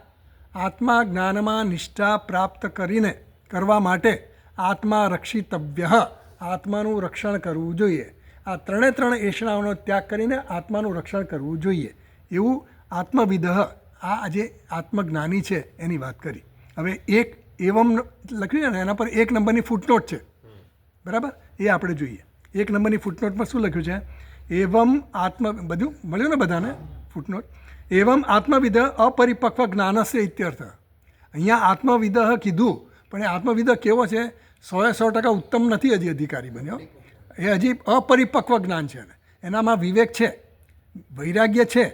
આત્મા જ્ઞાનમાં નિષ્ઠા પ્રાપ્ત કરીને કરવા માટે આત્મા રક્ષિતવ્ય, આત્માનું રક્ષણ કરવું જોઈએ. આ ત્રણ એષણાઓનો ત્યાગ કરીને આત્માનું રક્ષણ કરવું જોઈએ એવું આત્મવિદ, આ જે આત્મજ્ઞાની છે એની વાત કરી. હવે એક એવમ લખ્યું છે ને એના પર 1 નંબરની ફૂટનોટ છે, બરાબર? એ આપણે જોઈએ. 1 નંબરની ફૂટનોટમાં શું લખ્યું છે? એવમ બધું મળ્યું ને બધાને ફૂટનોટ. એવમ આત્મવિદ અપરિપક્વ જ્ઞાનસ્ય ઇત્યર્થ. અહીંયા આત્મવિદ કીધું, પણ એ આત્મવિદ કેવો છે? 100% ઉત્તમ નથી હજી અધિકારી બન્યો. એ હજી અપરિપક્વ જ્ઞાન છે એનામાં વિવેક છે, વૈરાગ્ય છે,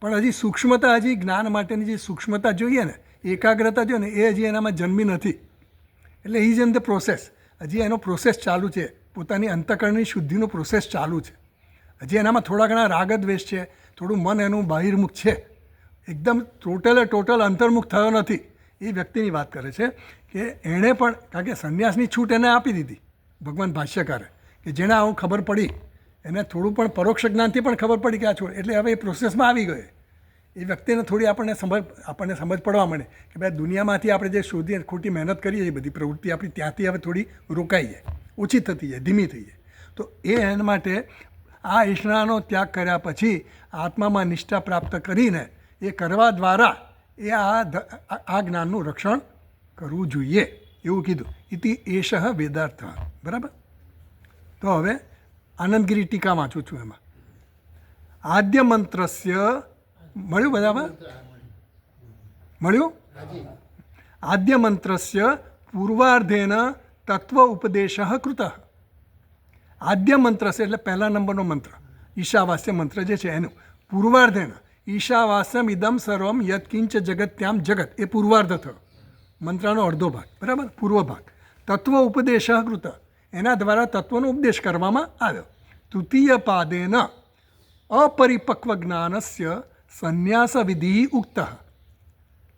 પણ હજી સૂક્ષ્મતા, હજી જ્ઞાન માટેની જે સૂક્ષ્મતા જોઈએ ને, એકાગ્રતા જોઈએ ને, એ હજી એનામાં જન્મી નથી. એટલે ઇઝ ઇન ધ પ્રોસેસ. હજી એનો પ્રોસેસ ચાલુ છે, પોતાની અંતઃકરણની શુદ્ધિનો પ્રોસેસ ચાલુ છે. હજી એનામાં થોડા ઘણા રાગ દ્વેષ છે, થોડું મન એનું બહિર્મુખ છે, એકદમ ટોટલ અંતર્મુખ થયો નથી. એ વ્યક્તિની વાત કરે છે કે એણે પણ, કારણ કે સંન્યાસની છૂટ એને આપી દીધી ભગવાન ભાષ્યકારે, કે જેને આવું ખબર પડી, એને થોડું પણ પરોક્ષ જ્ઞાનથી પણ ખબર પડી કે આ છોડ, એટલે હવે એ પ્રોસેસમાં આવી ગયો. એ વ્યક્તિને થોડી આપણને સમજ પડવા મળે કે ભાઈ દુનિયામાંથી આપણે જે શોધીએ, ખોટી મહેનત કરીએ, એ બધી પ્રવૃત્તિ આપણી ત્યાંથી હવે થોડી રોકાઈ જાય, ઓછી થતી જાય, ધીમી થઈ જાય. તો એના માટે આ ઈષ્ણાનો ત્યાગ કર્યા પછી આત્મામાં નિષ્ઠા પ્રાપ્ત કરીને એ કરવા દ્વારા એ આ જ્ઞાનનું રક્ષણ કરવું જોઈએ એવું કીધું. ઇતિ એષઃ વેદાર્થ. બરાબર. તો હવે આનંદગીરી ટીકા વાંચું છું. એમાં આદ્ય મંત્રસ્ય મળ્યું, બરાબર મળ્યું. આદ્ય મંત્રસ્ય પૂર્વાર્ધેન તત્વ ઉપદેશ કૃત. આદ્ય મંત્ર છે એટલે પહેલા નંબરનો મંત્ર, ઈશાવાસ્ય મંત્ર જે છે એનું પૂર્વાર્ધેન, ઈશાવાસ્યમ ઇદમ સર્વમ યત્કિંચ જગત્યામ જગત, એ પૂર્વાર્ધ થયો, મંત્રનો અડધો ભાગ. બરાબર, પૂર્વ ભાગ. તત્વ ઉપદેશ કૃત, એના દ્વારા તત્વનો ઉપદેશ કરવામાં આવ્યો. તૃતીય પાદેન અપરિપક્વ જ્ઞાનસ્ય સંન્યાસ વિધિ ઉક્ત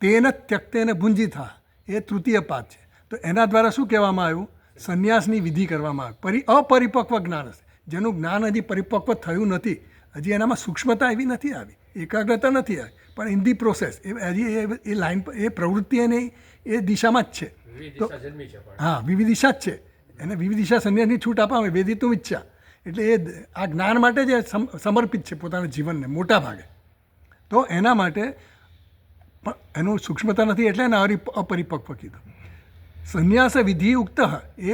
તેન ત્યક્તેન ભુંજિતા, એ તૃતીય પાદ છે. તો એના દ્વારા શું કહેવામાં આવ્યું? સંન્યાસની વિધિ કરવામાં આવી. અપરિપક્વ જ્ઞાન, જેનું જ્ઞાન હજી પરિપક્વ થયું નથી, હજી એનામાં સૂક્ષ્મતા એવી નથી આવી, એકાગ્રતા નથી આવી, પણ ઇન ધી પ્રોસેસ એ હજી એ લાઈન, એ પ્રવૃત્તિ એની એ દિશામાં જ છે. તો હા, વિવિધ દિશા જ છે. એને વિવિધ દિશા સંન્યાસની છૂટ આપવામાં વેદિતું ઈચ્છા, એટલે એ આ જ્ઞાન માટે જ સમર્પિત છે પોતાના જીવનને મોટા ભાગે. તો એના માટે પણ એનું સૂક્ષ્મતા નથી, એટલે એને અપરિપક્વ કીધું. સંન્યાસ વિધિ ઉક્ત, એ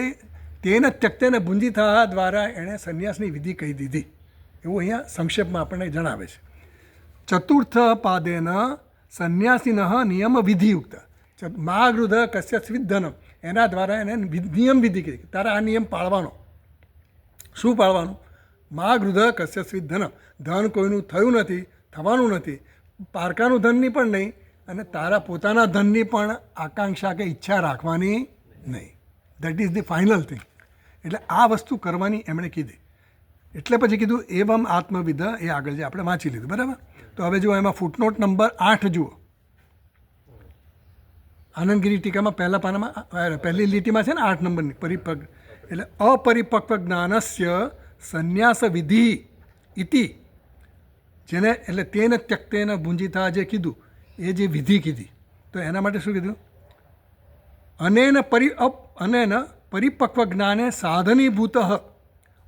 તેને ત્યક્તેને ભુંજિતા દ્વારા એણે સંન્યાસની વિધિ કહી દીધી એવું અહીંયા સંક્ષેપમાં આપણને જણાવે છે. ચતુર્થ પાદેન સંન્યાસીન નિયમ વિધિ ઉક્ત. મા ગૃધ કસ્ય સ્વિધનમ, એના દ્વારા એને નિયમ વિધિ કહી, તારે આ નિયમ પાળવાનો. શું પાળવાનું? મા ગૃધ કસ્ય સ્વિધનમ, ધન કોઈનું થયું નથી, થવાનું નથી, પારકાનું ધનની પણ નહીં, અને તારા પોતાના ધનની પણ આકાંક્ષા કે ઈચ્છા રાખવાની નહીં. That is the final thing. એટલે આ વસ્તુ કરવાની એમણે કીધી. એટલે પછી કીધું એવમ આત્મવિદ, એ આગળ જે આપણે વાંચી લીધું. બરાબર. તો હવે જુઓ, એમાં ફૂટનોટ નંબર 8 જુઓ. આનંદગીરી ટીકામાં પહેલા પાનામાં પહેલી લીટીમાં છે ને 8 નંબરની પરિપક્વ, એટલે અપરિપક્વ જ્ઞાનસ્ય સંન્યાસ વિધિ ઇતિ, જેને એટલે તેને ત્યક્તેન ભુંજિતા જે કીધું, એ જે વિધિ કીધી, તો એના માટે શું કીધું? અનેન પરિપક્વ જ્ઞાને સાધનીભૂત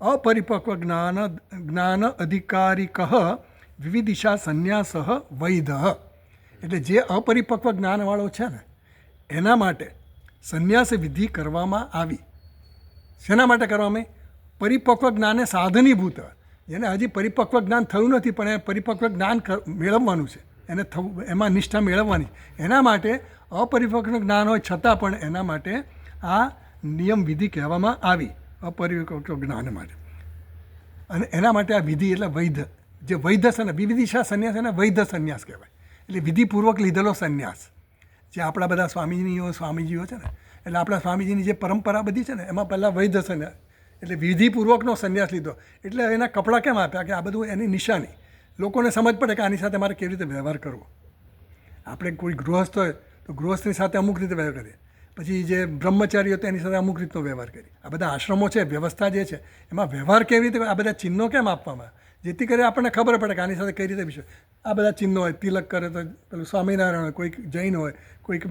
અપરિપક્વ જ્ઞાન અધિકારિક વિવિધિશા સંન્યાસ વૈધ. એટલે જે અપરિપક્વ જ્ઞાનવાળો છે ને, એના માટે સંન્યાસ વિધિ કરવામાં આવી. શેના માટે કરવામાં? પરિપક્વ જ્ઞાને સાધનીભૂત, જેને હજી પરિપક્વ જ્ઞાન થયું નથી, પણ એ પરિપક્વ જ્ઞાન મેળવવાનું છે, એને એમાં નિષ્ઠા મેળવવાની. એના માટે અપરિપક્વ જ્ઞાન હોય છતાં પણ એના માટે આ નિયમ વિધિ કહેવામાં આવી, અપરિપક્વ જ્ઞાન માટે. અને એના માટે આ વિધિ એટલે વૈધ, જે વૈધ છે ને, વિવિધિશા સંન્યાસ, એને વૈધ સંન્યાસ કહેવાય. એટલે વિધિપૂર્વક લીધેલો સંન્યાસ. જે આપણા બધા સ્વામીજીઓ છે ને, એટલે આપણા સ્વામીજીની જે પરંપરા બધી છે ને, એમાં પહેલાં વૈધ સંન્યાસ, એટલે વિધિપૂર્વકનો સંન્યાસ લીધો. એટલે એના કપડાં કેમ આપ્યા? કે આ બધું એની નિશાની, લોકોને સમજ પડે કે આની સાથે મારે કેવી રીતે વ્યવહાર કરવો. આપણે કોઈ ગૃહસ્થ હોય તો ગૃહસ્થની સાથે અમુક રીતે વ્યવહાર કરીએ, પછી જે બ્રહ્મચારી હોય તો એની સાથે અમુક રીતનો વ્યવહાર કરીએ. આ બધા આશ્રમો છે, વ્યવસ્થા જે છે, એમાં વ્યવહાર કેવી રીતે, આ બધા ચિહ્નો કેમ આપવામાં, જેથી કરી આપણને ખબર પડે કે આની સાથે કઈ રીતે વિષય. આ બધા ચિહ્નો હોય, તિલક કરે તો પેલું સ્વામિનારાયણ હોય, કોઈક જૈન હોય, કોઈક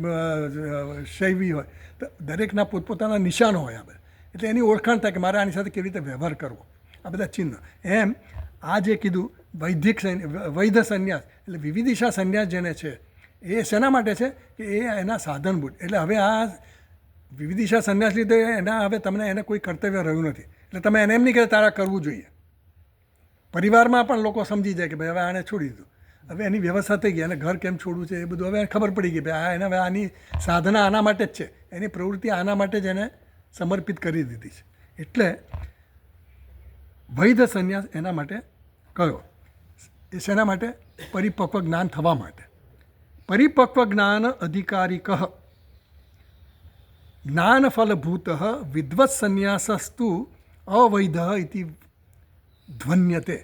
શૈવી હોય, તો દરેકના પોતપોતાના નિશાનો હોય આ બધા. એટલે એની ઓળખાણ થાય કે મારે આની સાથે કેવી રીતે વ્યવહાર કરવો, આ બધા ચિહ્નો. એમ આ જે કીધું વૈધ સંન્યાસ, એટલે વિવિધિશા સંન્યાસ જેને છે, એ શેના માટે છે? કે એ એના સાધનભૂત. એટલે હવે આ વિવિધિશા સંન્યાસ લીધે એના હવે તમને એને કોઈ કર્તવ્ય રહ્યું નથી. એટલે તમે એને એમ નહીં કે તારા કરવું જોઈએ. પરિવારમાં પણ લોકો સમજી જાય કે ભાઈ હવે આને છોડી દીધું, હવે એની વ્યવસ્થા થઈ ગઈ, એને ઘર કેમ છોડવું છે એ બધું હવે ખબર પડી ગઈ. ભાઈ એને હવે આની સાધના આના માટે જ છે, એની પ્રવૃત્તિ આના માટે જ એને સમર્પિત કરી દીધી છે. એટલે વૈધ સંન્યાસ એના માટે કયો? એ શેના માટે? પરિપક્વ જ્ઞાન થવા માટે. પરિપક્વ જ્ઞાન અધિકારિક જ્ઞાનફલભૂત વિદ્વત સંન્યાસસ્તુ અવૈધ ઇતિ ધ્વન્યતે.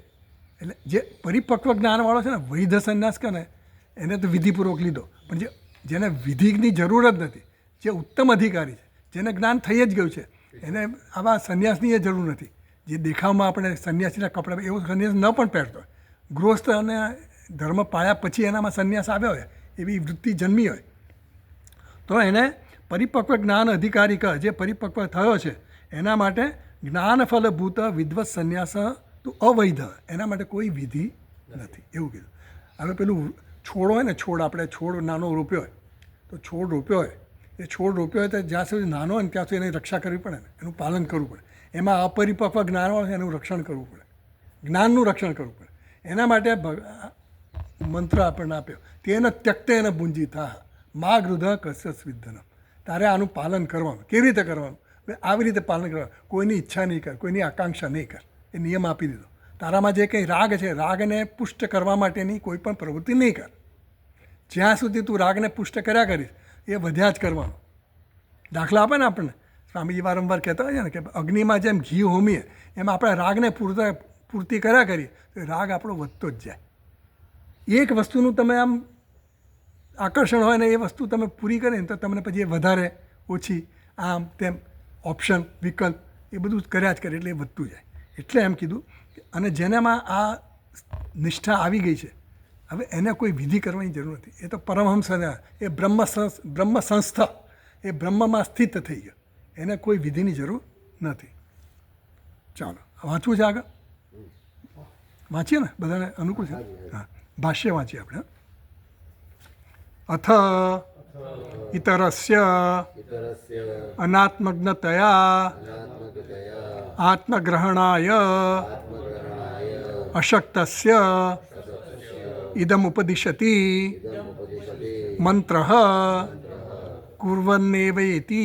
એટલે જે પરિપક્વ જ્ઞાનવાળો છે ને, વૈધ સંન્યાસ કે ને એને તો વિધિપૂર્વક લીધો, પણ જેને વિધિની જરૂર જ નથી, જે ઉત્તમ અધિકારી છે, જેને જ્ઞાન થઈ જ ગયું છે, એને આવા સંન્યાસની એ જરૂર નથી. જે દેખાવમાં આપણે સંન્યાસીના કપડાં એવો સંન્યાસ ન પણ પહેરતો હોય, ગૃહસ્થ અને ધર્મ પાળ્યા પછી એનામાં સંન્યાસ આવ્યો હોય, એવી વૃત્તિ જન્મી હોય, તો એને પરિપક્વ જ્ઞાન અધિકારિક જે પરિપક્વ થયો છે એના માટે જ્ઞાનફલભૂત વિદ્વત સંન્યાસ તો અવૈધ, એના માટે કોઈ વિધિ નથી, એવું કીધું. હવે પેલું છોડ હોય ને, છોડ આપણે છોડ નાનો રોપ્યો હોય, તો છોડ રોપ્યો હોય, એ છોડ રોપ્યો હોય તો જ્યાં સુધી નાનો હોય ને ત્યાં સુધી એની રક્ષા કરવી પડે ને, એનું પાલન કરવું પડે. એમાં અપરિપક્વ જ્ઞાન હોય એનું રક્ષણ કરવું પડે, જ્ઞાનનું રક્ષણ કરવું પડે. એના માટે મંત્ર આપણને આપ્યો, તેને ત્યક્તે એને ભૂંજી થા મા ગૃધ કસ્ય સ્વિદ્ધનમ. તારે આનું પાલન કરવાનું. કેવી રીતે કરવાનું? આવી રીતે પાલન કરવાનું. કોઈની ઈચ્છા નહીં કર, કોઈની આકાંક્ષા નહીં કર, એ નિયમ આપી દીધો. તારામાં જે કંઈ રાગ છે, રાગને પુષ્ટ કરવા માટેની કોઈ પણ પ્રવૃત્તિ નહીં કર. જ્યાં સુધી તું રાગને પુષ્ટ કર્યા કરીશ એ વધ્યા જ કરવાનું. દાખલા આપે ને આપણને, સ્વામીજી વારંવાર કહેતા હોય છે ને કે અગ્નિમાં જેમ ઘી હોમીએ એમ આપણે રાગને પૂર્તિ કર્યા કરીએ તો રાગ આપણો વધતો જ જાય. એક વસ્તુનું તમે આમ આકર્ષણ હોય ને એ વસ્તુ તમે પૂરી કરીને તો તમને પછી એ વધારે ઓછી આમ તેમ ઓપ્શન વિકલ્પ એ બધું કર્યા જ કરે એટલે એ વધતું જાય. એટલે એમ કીધું. અને જેનામાં આ નિષ્ઠા આવી ગઈ છે, હવે એને કોઈ વિધિ કરવાની જરૂર નથી. એ તો પરમહંસ, એ બ્રહ્મ સંસ્થા, એ બ્રહ્મમાં સ્થિત થઈ ગયો, એને કોઈ વિધિની જરૂર નથી. ચાલો વાંચવું છે આગળ? વાંચીએ ને, બધાને અનુકૂળ છે? હા, ભાષ્ય વાંચીએ આપણે. અથ ઇતરસ્ય અનાત્મજ્ઞતયા આત્મગ્રહણાય અશક્તસ્ય ઇદમ ઉપદિશતિ મંત્ર કુર્વન્નેવેતિ.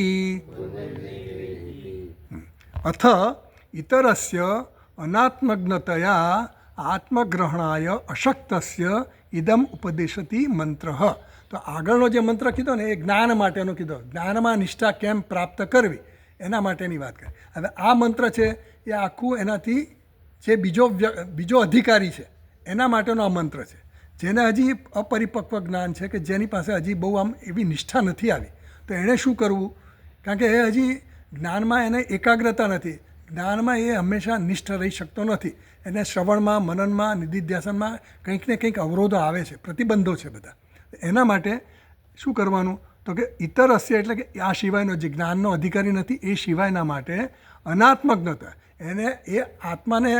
અથ ઇતરસ્ય અનાત્મજ્ઞતયા આત્મગ્રહણાય અશક્તસ્ય ઇદમ ઉપદેશતિ મંત્ર. તો આગળનો જે મંત્ર કીધો ને એ જ્ઞાન માટેનો કીધો. જ્ઞાનમાં નિષ્ઠા કેમ પ્રાપ્ત કરવી એના માટેની વાત કરી. હવે આ મંત્ર છે એ આખું એનાથી જે બીજો અધિકારી છે એના માટેનો આ મંત્ર છે, જેને હજી અપરિપક્વ જ્ઞાન છે, કે જેની પાસે હજી બહુ આમ એવી નિષ્ઠા નથી આવી, તો એણે શું કરવું? કારણ કે એ હજી જ્ઞાનમાં એને એકાગ્રતા નથી, જ્ઞાનમાં એ હંમેશા નિષ્ઠ રહી શકતો નથી. એને શ્રવણમાં, મનનમાં, નિધિધ્યાસનમાં કંઈક ને કંઈક અવરોધો આવે છે, પ્રતિબંધો છે બધા. એના માટે શું કરવાનું? તો કે ઇતરસ્ય એટલે કે આ સિવાયનો જે જ્ઞાનનો અધિકારી નથી એ સિવાયના માટે અનાત્મજ્ઞતા, એને એ આત્માને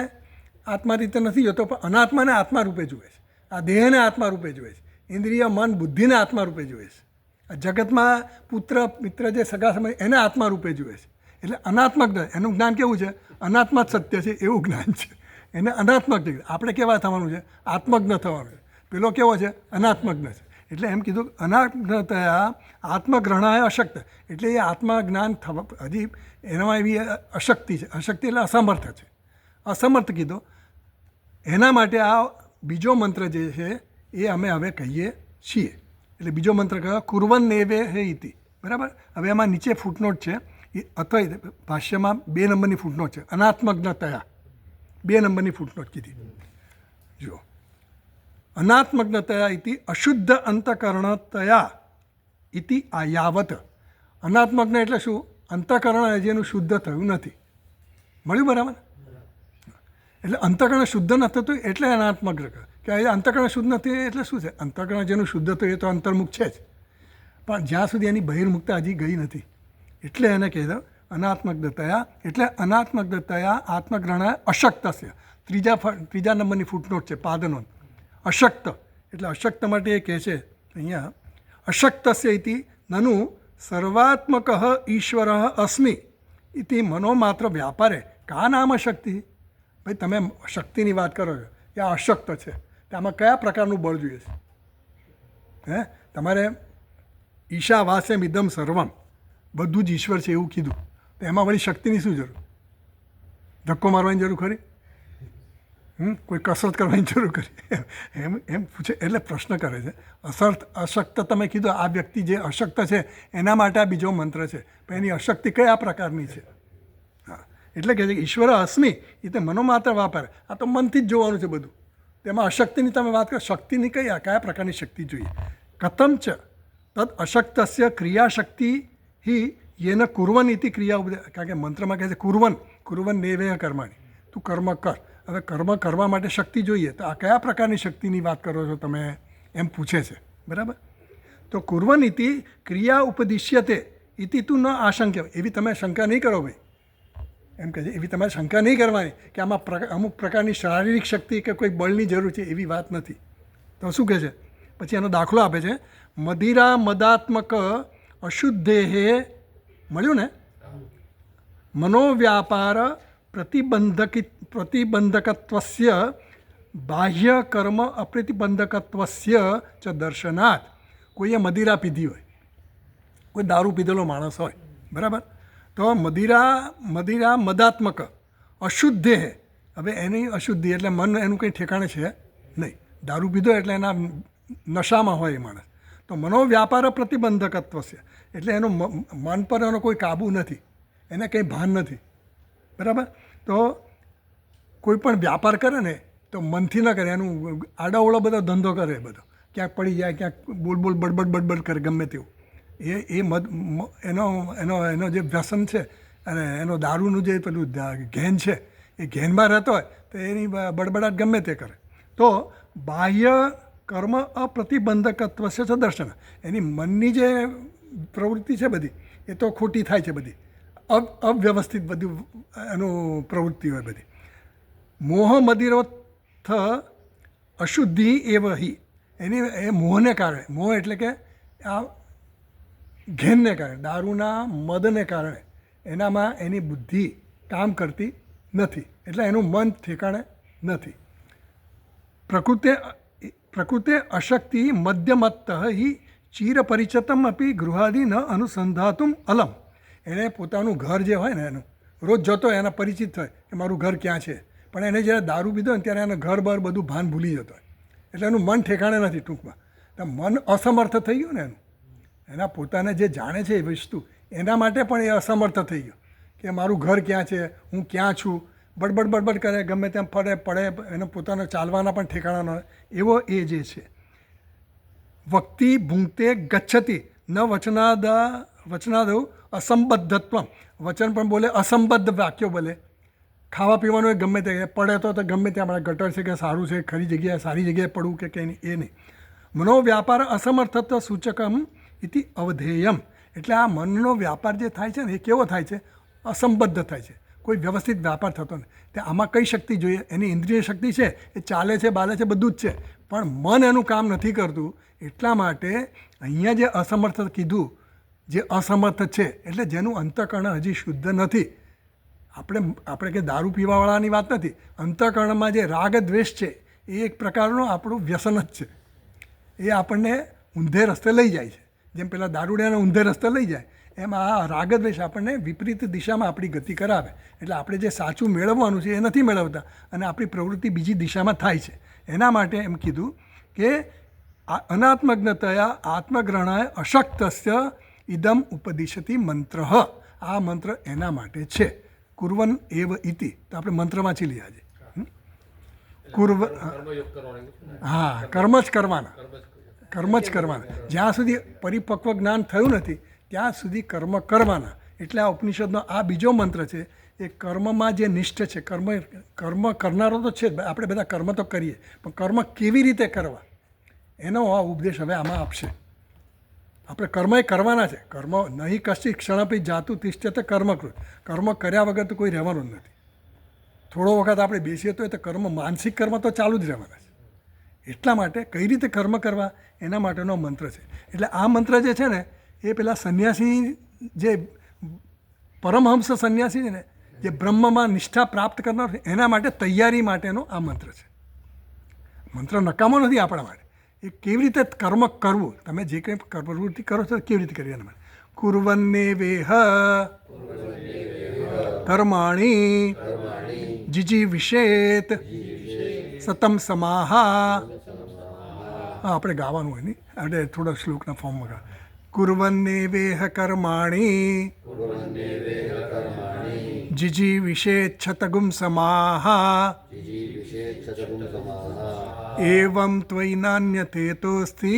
આત્મા રીતે નથી જોતો, પણ અનાત્માને આત્મા રૂપે જુએ છે. આ દેહને આત્મા રૂપે જુએ છે, ઇન્દ્રિય મન બુદ્ધિને આત્મા રૂપે જુએ છે. આ જગતમાં પુત્ર મિત્ર જે સગા સમય એને આત્મા રૂપે જુએ છે. એટલે અનાત્મજ્ઞ, એનું જ્ઞાન કેવું છે? અનાત્મા જ સત્ય છે એવું જ્ઞાન છે. એને અનાત્મજ્ઞ. આપણે કેવા થવાનું છે? આત્મજ્ઞ થવાનું છે. પેલો કેવો છે? અનાત્મજ્ઞ છે. એટલે એમ કીધું અનાત્મજ્ઞતયા આત્મગ્રહણાય અશક્ત. એટલે એ આત્મા જ્ઞાન થવા હજી એનામાં એવી અશક્તિ છે. અશક્તિ એટલે અસમર્થ છે, અસમર્થ કીધો. એના માટે આ બીજો મંત્ર જે છે એ અમે હવે કહીએ છીએ. એટલે બીજો મંત્ર કયો? કુર્વન નેવે હે ઇતિ. બરાબર. હવે એમાં નીચે ફૂટનોટ છે, એ અથવા ભાષ્યમાં 2 નંબરની ફૂટનોટ છે. અનાત્મજ્ઞતયા 2 નંબરની ફૂટનોટ કીધી. જુઓ, અનાત્મજ્ઞતયા ઇતિ અશુદ્ધ અંતકરણતયા ઇતિ આયાવત. અનાત્મજ્ઞ એટલે શું? અંતકરણ જેનું શુદ્ધ થયું નથી. મળ્યું બરાબર? એટલે અંતકરણ શુદ્ધ ન થતું એટલે અનાત્મજ્ઞ કે અંતકરણ શુદ્ધ નથી એટલે શું છે? અંતકરણ જેનું શુદ્ધ થયું એ તો અંતર્મુખ છે જ, પણ જ્યાં સુધી એની બહિર્મુખતા હજી ગઈ નથી એટલે એને કહેતો અનાત્મજ્ઞતયા. એટલે અનાત્મજ્ઞતયા આત્મગ્રહણાય અશક્તસ્ય. ત્રીજા નંબરની ફૂટનોટ છે, પાદનો. અશક્ત એટલે અશક્ત માટે એ કહે છે અહીંયા, અશક્તસ્ય ઇતિ નનુ સર્વાત્મક ઈશ્વર અસ્મિ ઇતિ મનોમાત્ર વ્યાપારે કા નામ શક્તિ. ભાઈ તમે શક્તિની વાત કરો છો, એ અશક્ત છે, તો આમાં કયા પ્રકારનું બળ જોઈએ છે? હે, તમારે ઈશાવાસ્યમ ઇદમ સર્વમ, બધું જ ઈશ્વર છે એવું કીધું, તો એમાં વળી શક્તિની શું જરૂર? ધક્કો મારવાની જરૂર ખરી? કોઈ કસરત કરવાની જરૂર કરી એમ પૂછે એટલે પ્રશ્ન કરે છે. અશક્ત તમે કીધું આ વ્યક્તિ જે અશક્ત છે એના માટે આ બીજો મંત્ર છે, પણ એની અશક્તિ કયા પ્રકારની છે? હા, એટલે કે ઈશ્વર અસ્મિ એ તો મનોમાત્ર વાપરે, આ તો મનથી જ જોવાનું છે બધું. તેમાં અશક્તિની તમે વાત કરો, શક્તિની કયા પ્રકારની શક્તિ જોઈએ? કથમ ચ તદ અશક્તસ્ય ક્રિયાશક્તિ હિ યેન કુર્વન ઇતિ ક્રિયા, કારણ કે મંત્રમાં કહે છે કુર્વન નેવેહ કર્માણી, તું કર્મ કર. હવે કર્મ કરવા માટે શક્તિ જોઈએ, તો આ કયા પ્રકારની શક્તિની વાત કરો છો તમે, એમ પૂછે છે. બરાબર? તો કુર્વન ઇતિ ક્રિયા ઉપદિશ્યતે ઇતિ તું ન આશંક્ય, એવી તમે શંકા નહીં કરો ભાઈ, એમ કહે છે એવી તમારે શંકા નહીં કરવાની કે આમાં અમુક પ્રકારની શારીરિક શક્તિ કે કોઈ બળની જરૂર છે, એવી વાત નથી. તો શું કહે છે પછી? એનો દાખલો આપે છે. મદિરા મદાત્મક અશુદ્ધેહે, મળ્યું ને? મનોવ્યાપાર પ્રતિબંધકત્વસ્ય બાહ્ય કર્મ અપ્રતિબંધકત્વસ્ય ચ દર્શનાત. કોઈએ મદિરા પીધી હોય, કોઈ દારૂ પીધેલો માણસ હોય, બરાબર? તો મદિરા મદાત્મક અશુદ્ધે, હવે એની અશુદ્ધિ એટલે મન એનું કંઈ ઠેકાણે છે નહીં. દારૂ પીધો એટલે એના નશામાં હોય એ માણસ. તો મનોવ્યાપાર પ્રતિબંધકત્વ છે, એટલે એનું મન પર એનો કોઈ કાબુ નથી, એને કંઈ ભાન નથી. બરાબર? તો કોઈ પણ વ્યાપાર કરે ને તો મનથી ન કરે, એનું આડાઓળો બધો ધંધો કરે, બધો ક્યાંક પડી જાય, ક્યાંક બોલ બડબડ કરે, ગમે તેવું. એનો જે વ્યસન છે અને એનો દારૂનું જે પેલું ઘેન છે, એ ઘેનમાં રહેતો હોય તો એની બડબડાટ ગમે તે કરે. તો બાહ્ય કર્મ અપ્રતિબંધકત્વ છે દર્શન, એની મનની જે પ્રવૃત્તિ છે બધી એ તો ખોટી થાય છે, બધી અવ્યવસ્થિત બધું એનું પ્રવૃત્તિ હોય બધી. મોહ મદિરોથ અશુદ્ધિ એવ હિ, એની એ મોહને કારણે, મોહ એટલે કે આ ઘેનને કારણે, દારૂના મદને કારણે એનામાં એની બુદ્ધિ કામ કરતી નથી, એટલે એનું મન ઠેકાણે નથી. પ્રકૃતે અશક્તિ મધ્યમત્ત હિ ચિરપરિચિતમ અપી ગૃહાદિ ન અનુસંધાતુમ અલમ. એણે પોતાનું ઘર જે હોય ને એનું રોજ જતો એના પરિચિત હોય કે મારું ઘર ક્યાં છે, પણ એને જ્યારે દારૂ પીધો હોય ને ત્યારે એના ઘર બહાર બધું ભાન ભૂલી જતો હોય, એટલે એનું મન ઠેકાણે નથી. ટૂંકમાં તો મન અસમર્થ થઈ ગયું ને એનું, એના પોતાને જે જાણે છે એ વસ્તુ, એના માટે પણ એ અસમર્થ થઈ ગયો કે મારું ઘર ક્યાં છે, હું ક્યાં છું, બડબડ કરે, ગમે તેમ ફરે પડે, એને પોતાના ચાલવાના પણ ઠેકાણા ન હોય, એવો એ જે છે. વક્તિ ભૂંગતે ગચ્છતિ ન વચનાદૌ અસંબદ્ધત્વ, વચન પણ બોલે, અસંબદ્ધ વાક્યો બોલે. ખાવા પીવાનું એ ગમે તે પડે તો ગમે ત્યાં આપણે ગટર છે કે સારું છે, ખરી જગ્યાએ સારી જગ્યાએ પડવું કે કંઈ નહીં, એ નહીં. મનોવ્યાપાર અસમર્થત્વ સૂચકમ ઇતિ અવધેયમ, એટલે આ મનનો વ્યાપાર જે થાય છે ને એ કેવો થાય છે? અસંબદ્ધ થાય છે, કોઈ વ્યવસ્થિત વ્યાપાર થતો નથી. તે આમાં કઈ શક્તિ જોઈએ? એની ઇન્દ્રિય શક્તિ છે, એ ચાલે છે, બાલે છે, બધું જ છે, પણ મન એનું કામ નથી કરતું. એટલા માટે અહીંયા જે અસમર્થ કીધું, જે અસમર્થ છે એટલે જેનું અંતઃકરણ હજી શુદ્ધ નથી. આપણે કે દારૂ પીવાવાળાની વાત નથી, અંતઃકરણમાં જે રાગ દ્વેષ છે એ એક પ્રકારનું આપણું વ્યસન જ છે. એ આપણને ઊંધે રસ્તે લઈ જાય છે, જેમ પેલા દારૂડિયાને ઊંધે રસ્તે લઈ જાય એમ આ રાગ દ્વેષ આપણને વિપરીત દિશામાં આપણી ગતિ કરાવે. એટલે આપણે જે સાચું મેળવવાનું છે એ નથી મેળવતા અને આપણી પ્રવૃત્તિ બીજી દિશામાં થાય છે. એના માટે એમ કીધું કે અનાત્મજ્ઞતયા આત્મગ્રહણાય અશક્તસ્ય ઇદમ ઉપદિશતિ મંત્ર. આ મંત્ર એના માટે છે. કુર્વન એવ ઇતિ, તો આપણે મંત્ર વાંચી લઈએ આજે. હા, કર્મ જ કરવાના. જ્યાં સુધી પરિપક્વ જ્ઞાન થયું નથી ત્યાં સુધી કર્મ કરવાના. એટલે આ ઉપનિષદનો આ બીજો મંત્ર છે, એ કર્મમાં જે નિષ્ઠ છે, કર્મ કરનારો તો છે જ, આપણે બધા કર્મ તો કરીએ, પણ કર્મ કેવી રીતે કરવા એનો આ ઉપદેશ હવે આમાં આપશે. આપણે કર્મ એ કરવાના છે. કર્મ નહીં કશી ક્ષણપી જાતું તિષ્ઠ્યતે કર્મકૃત, કર્મ કર્યા વગર તો કોઈ રહેવાનું જ નથી. થોડો વખત આપણે બેસીએ તો એ તો કર્મ, માનસિક કર્મ તો ચાલુ જ રહેવાના છે. એટલા માટે કઈ રીતે કર્મ કરવા એના માટેનો મંત્ર છે. એટલે આ મંત્ર જે છે ને એ પેલા સંન્યાસી, જે પરમહંસ સંન્યાસી છે ને, જે બ્રહ્મમાં નિષ્ઠા પ્રાપ્ત કરનાર છે એના માટે તૈયારી માટેનો આ મંત્ર છે. મંત્ર નકામો નથી આપણા માટે. એ કેવી રીતે કર્મ કરવું, તમે જે કંઈ પ્રવૃત્તિ કરો છો કેવી રીતે કરવી એના માટે. કુર્વન્નેવેહ કર્માણિ જીજીવિષેત સતમ સમાહા. હા, આપણે ગાવાનું હોય નહીં, આપણે થોડા શ્લોકના ફોર્મમાં ગા. કુર્વન્નેવેહ કર્માણી જીજીવિષેચ્છતગુમ સમાહા એવં ત્વયિ નાન્યતેતોસ્તિ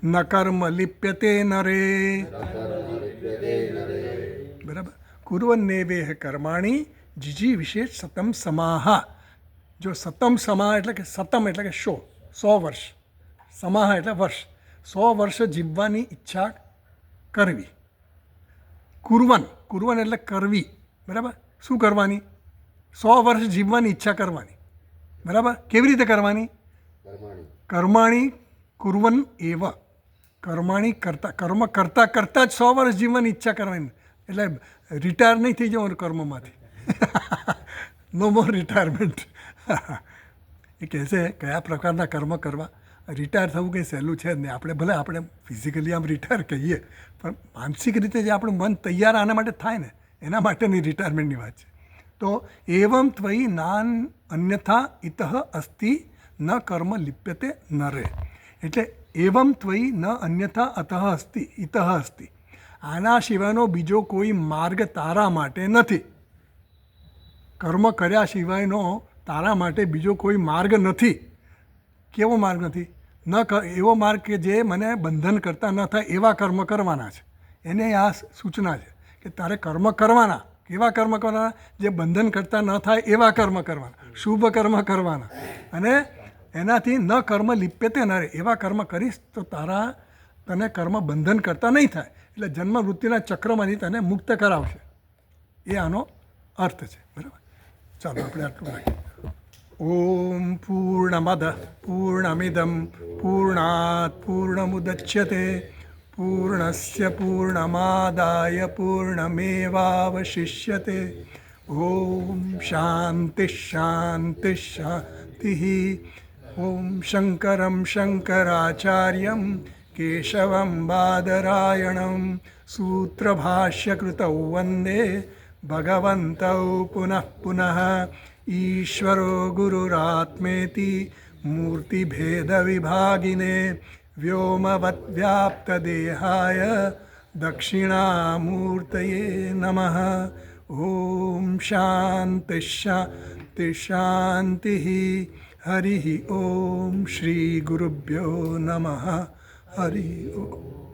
ન કર્મ લિપ્યતે નરે. બરાબર. કુર્વન્નેવેહ કર્માણી જીજીવિષેચ્છ સતમ સમાહા. જો સતમ સમાહ એટલે કે સતમ એટલે કે 100 વર્ષ, સમાહ એટલે વર્ષ, 100 વર્ષ જીવવાની ઈચ્છા કરવી. કુર્વન એટલે કરવી. બરાબર. શું કરવાની? 100 વર્ષ જીવવાની ઈચ્છા કરવાની. બરાબર. કેવી રીતે કરવાની? કર્માણી કુર્વન એવ. કર્માણી કરતા, કર્મ કરતાં કરતાં જ 100 વર્ષ જીવવાની ઈચ્છા કરવાની. એટલે રિટાયર નહીં થઈ જવાનું કર્મમાંથી. નો મોર રિટાયરમેન્ટ. એ કહેશે કયા પ્રકારના કર્મ કરવા. રિટાયર થવું કંઈ સહેલું છે જ નહીં. આપણે ભલે આપણે ફિઝિકલી આમ રિટાયર કહીએ, પણ માનસિક રીતે જે આપણું મન તૈયાર આના માટે થાય ને, એના માટેની રિટાયરમેન્ટની વાત છે. તો એવમ ત્વયિ નાન અન્યથા ઇતઃ અસ્તિ ન કર્મ લિપ્યતે નરે. એટલે એવમ ત્વયિ ન અન્યથા અતઃ અસ્તિ ઇતઃ અસ્તિ. આના સિવાયનો બીજો કોઈ માર્ગ તારા માટે નથી. કર્મ કર્યા સિવાયનો તારા માટે બીજો કોઈ માર્ગ નથી. કેવો માર્ગ નથી? એવો માર્ગ કે જે મને બંધન કરતા ન થાય એવા કર્મ કરવાના છે. એને આ સૂચના છે કે તારે કર્મ કરવાના. કેવા કર્મ કરવાના? જે બંધન કરતા ન થાય એવા કર્મ કરવાના, શુભ કર્મ કરવાના. અને એનાથી ન કર્મ લિપ્યતે ન રહે. એવા કર્મ કરીશ તો તને કર્મ બંધન કરતા નહીં થાય. એટલે જન્મ મૃત્યુના ચક્રમાંથી તને મુક્ત કરાવશે. એ આનો અર્થ છે. બરાબર. ચાલો આપણે આટલું રાખીએ. ઓમ પૂર્ણમદ પૂર્ણમિદમ પૂર્ણાત પૂર્ણમુદચ્યતે પૂર્ણસ્ય પૂર્ણમાદાય પૂર્ણમેવાવશિષ્યતે. ઓમ શાંતિ શાંતિ શાંતિ. ઓમ શંકરમ શંકરાચાર્યમ કેશવમ બાદરાયણમ સૂત્રભાષ્યકૃતૌ વંદે ભગવन्तૌ પુનઃ પુનઃ. ઈશ્વરો ગુરુરાત્મેતિ મૂર્તિભેદવિભાગિને વ્યોમવદ્વ્યાપ્તદેહાય દક્ષિણામૂર્તયે નમઃ. ઓમ શાંતિ શાંતિ શાંતિ. હરિ ઓમ શ્રી ગુરુભ્યો નમઃ. હરિ ઓમ.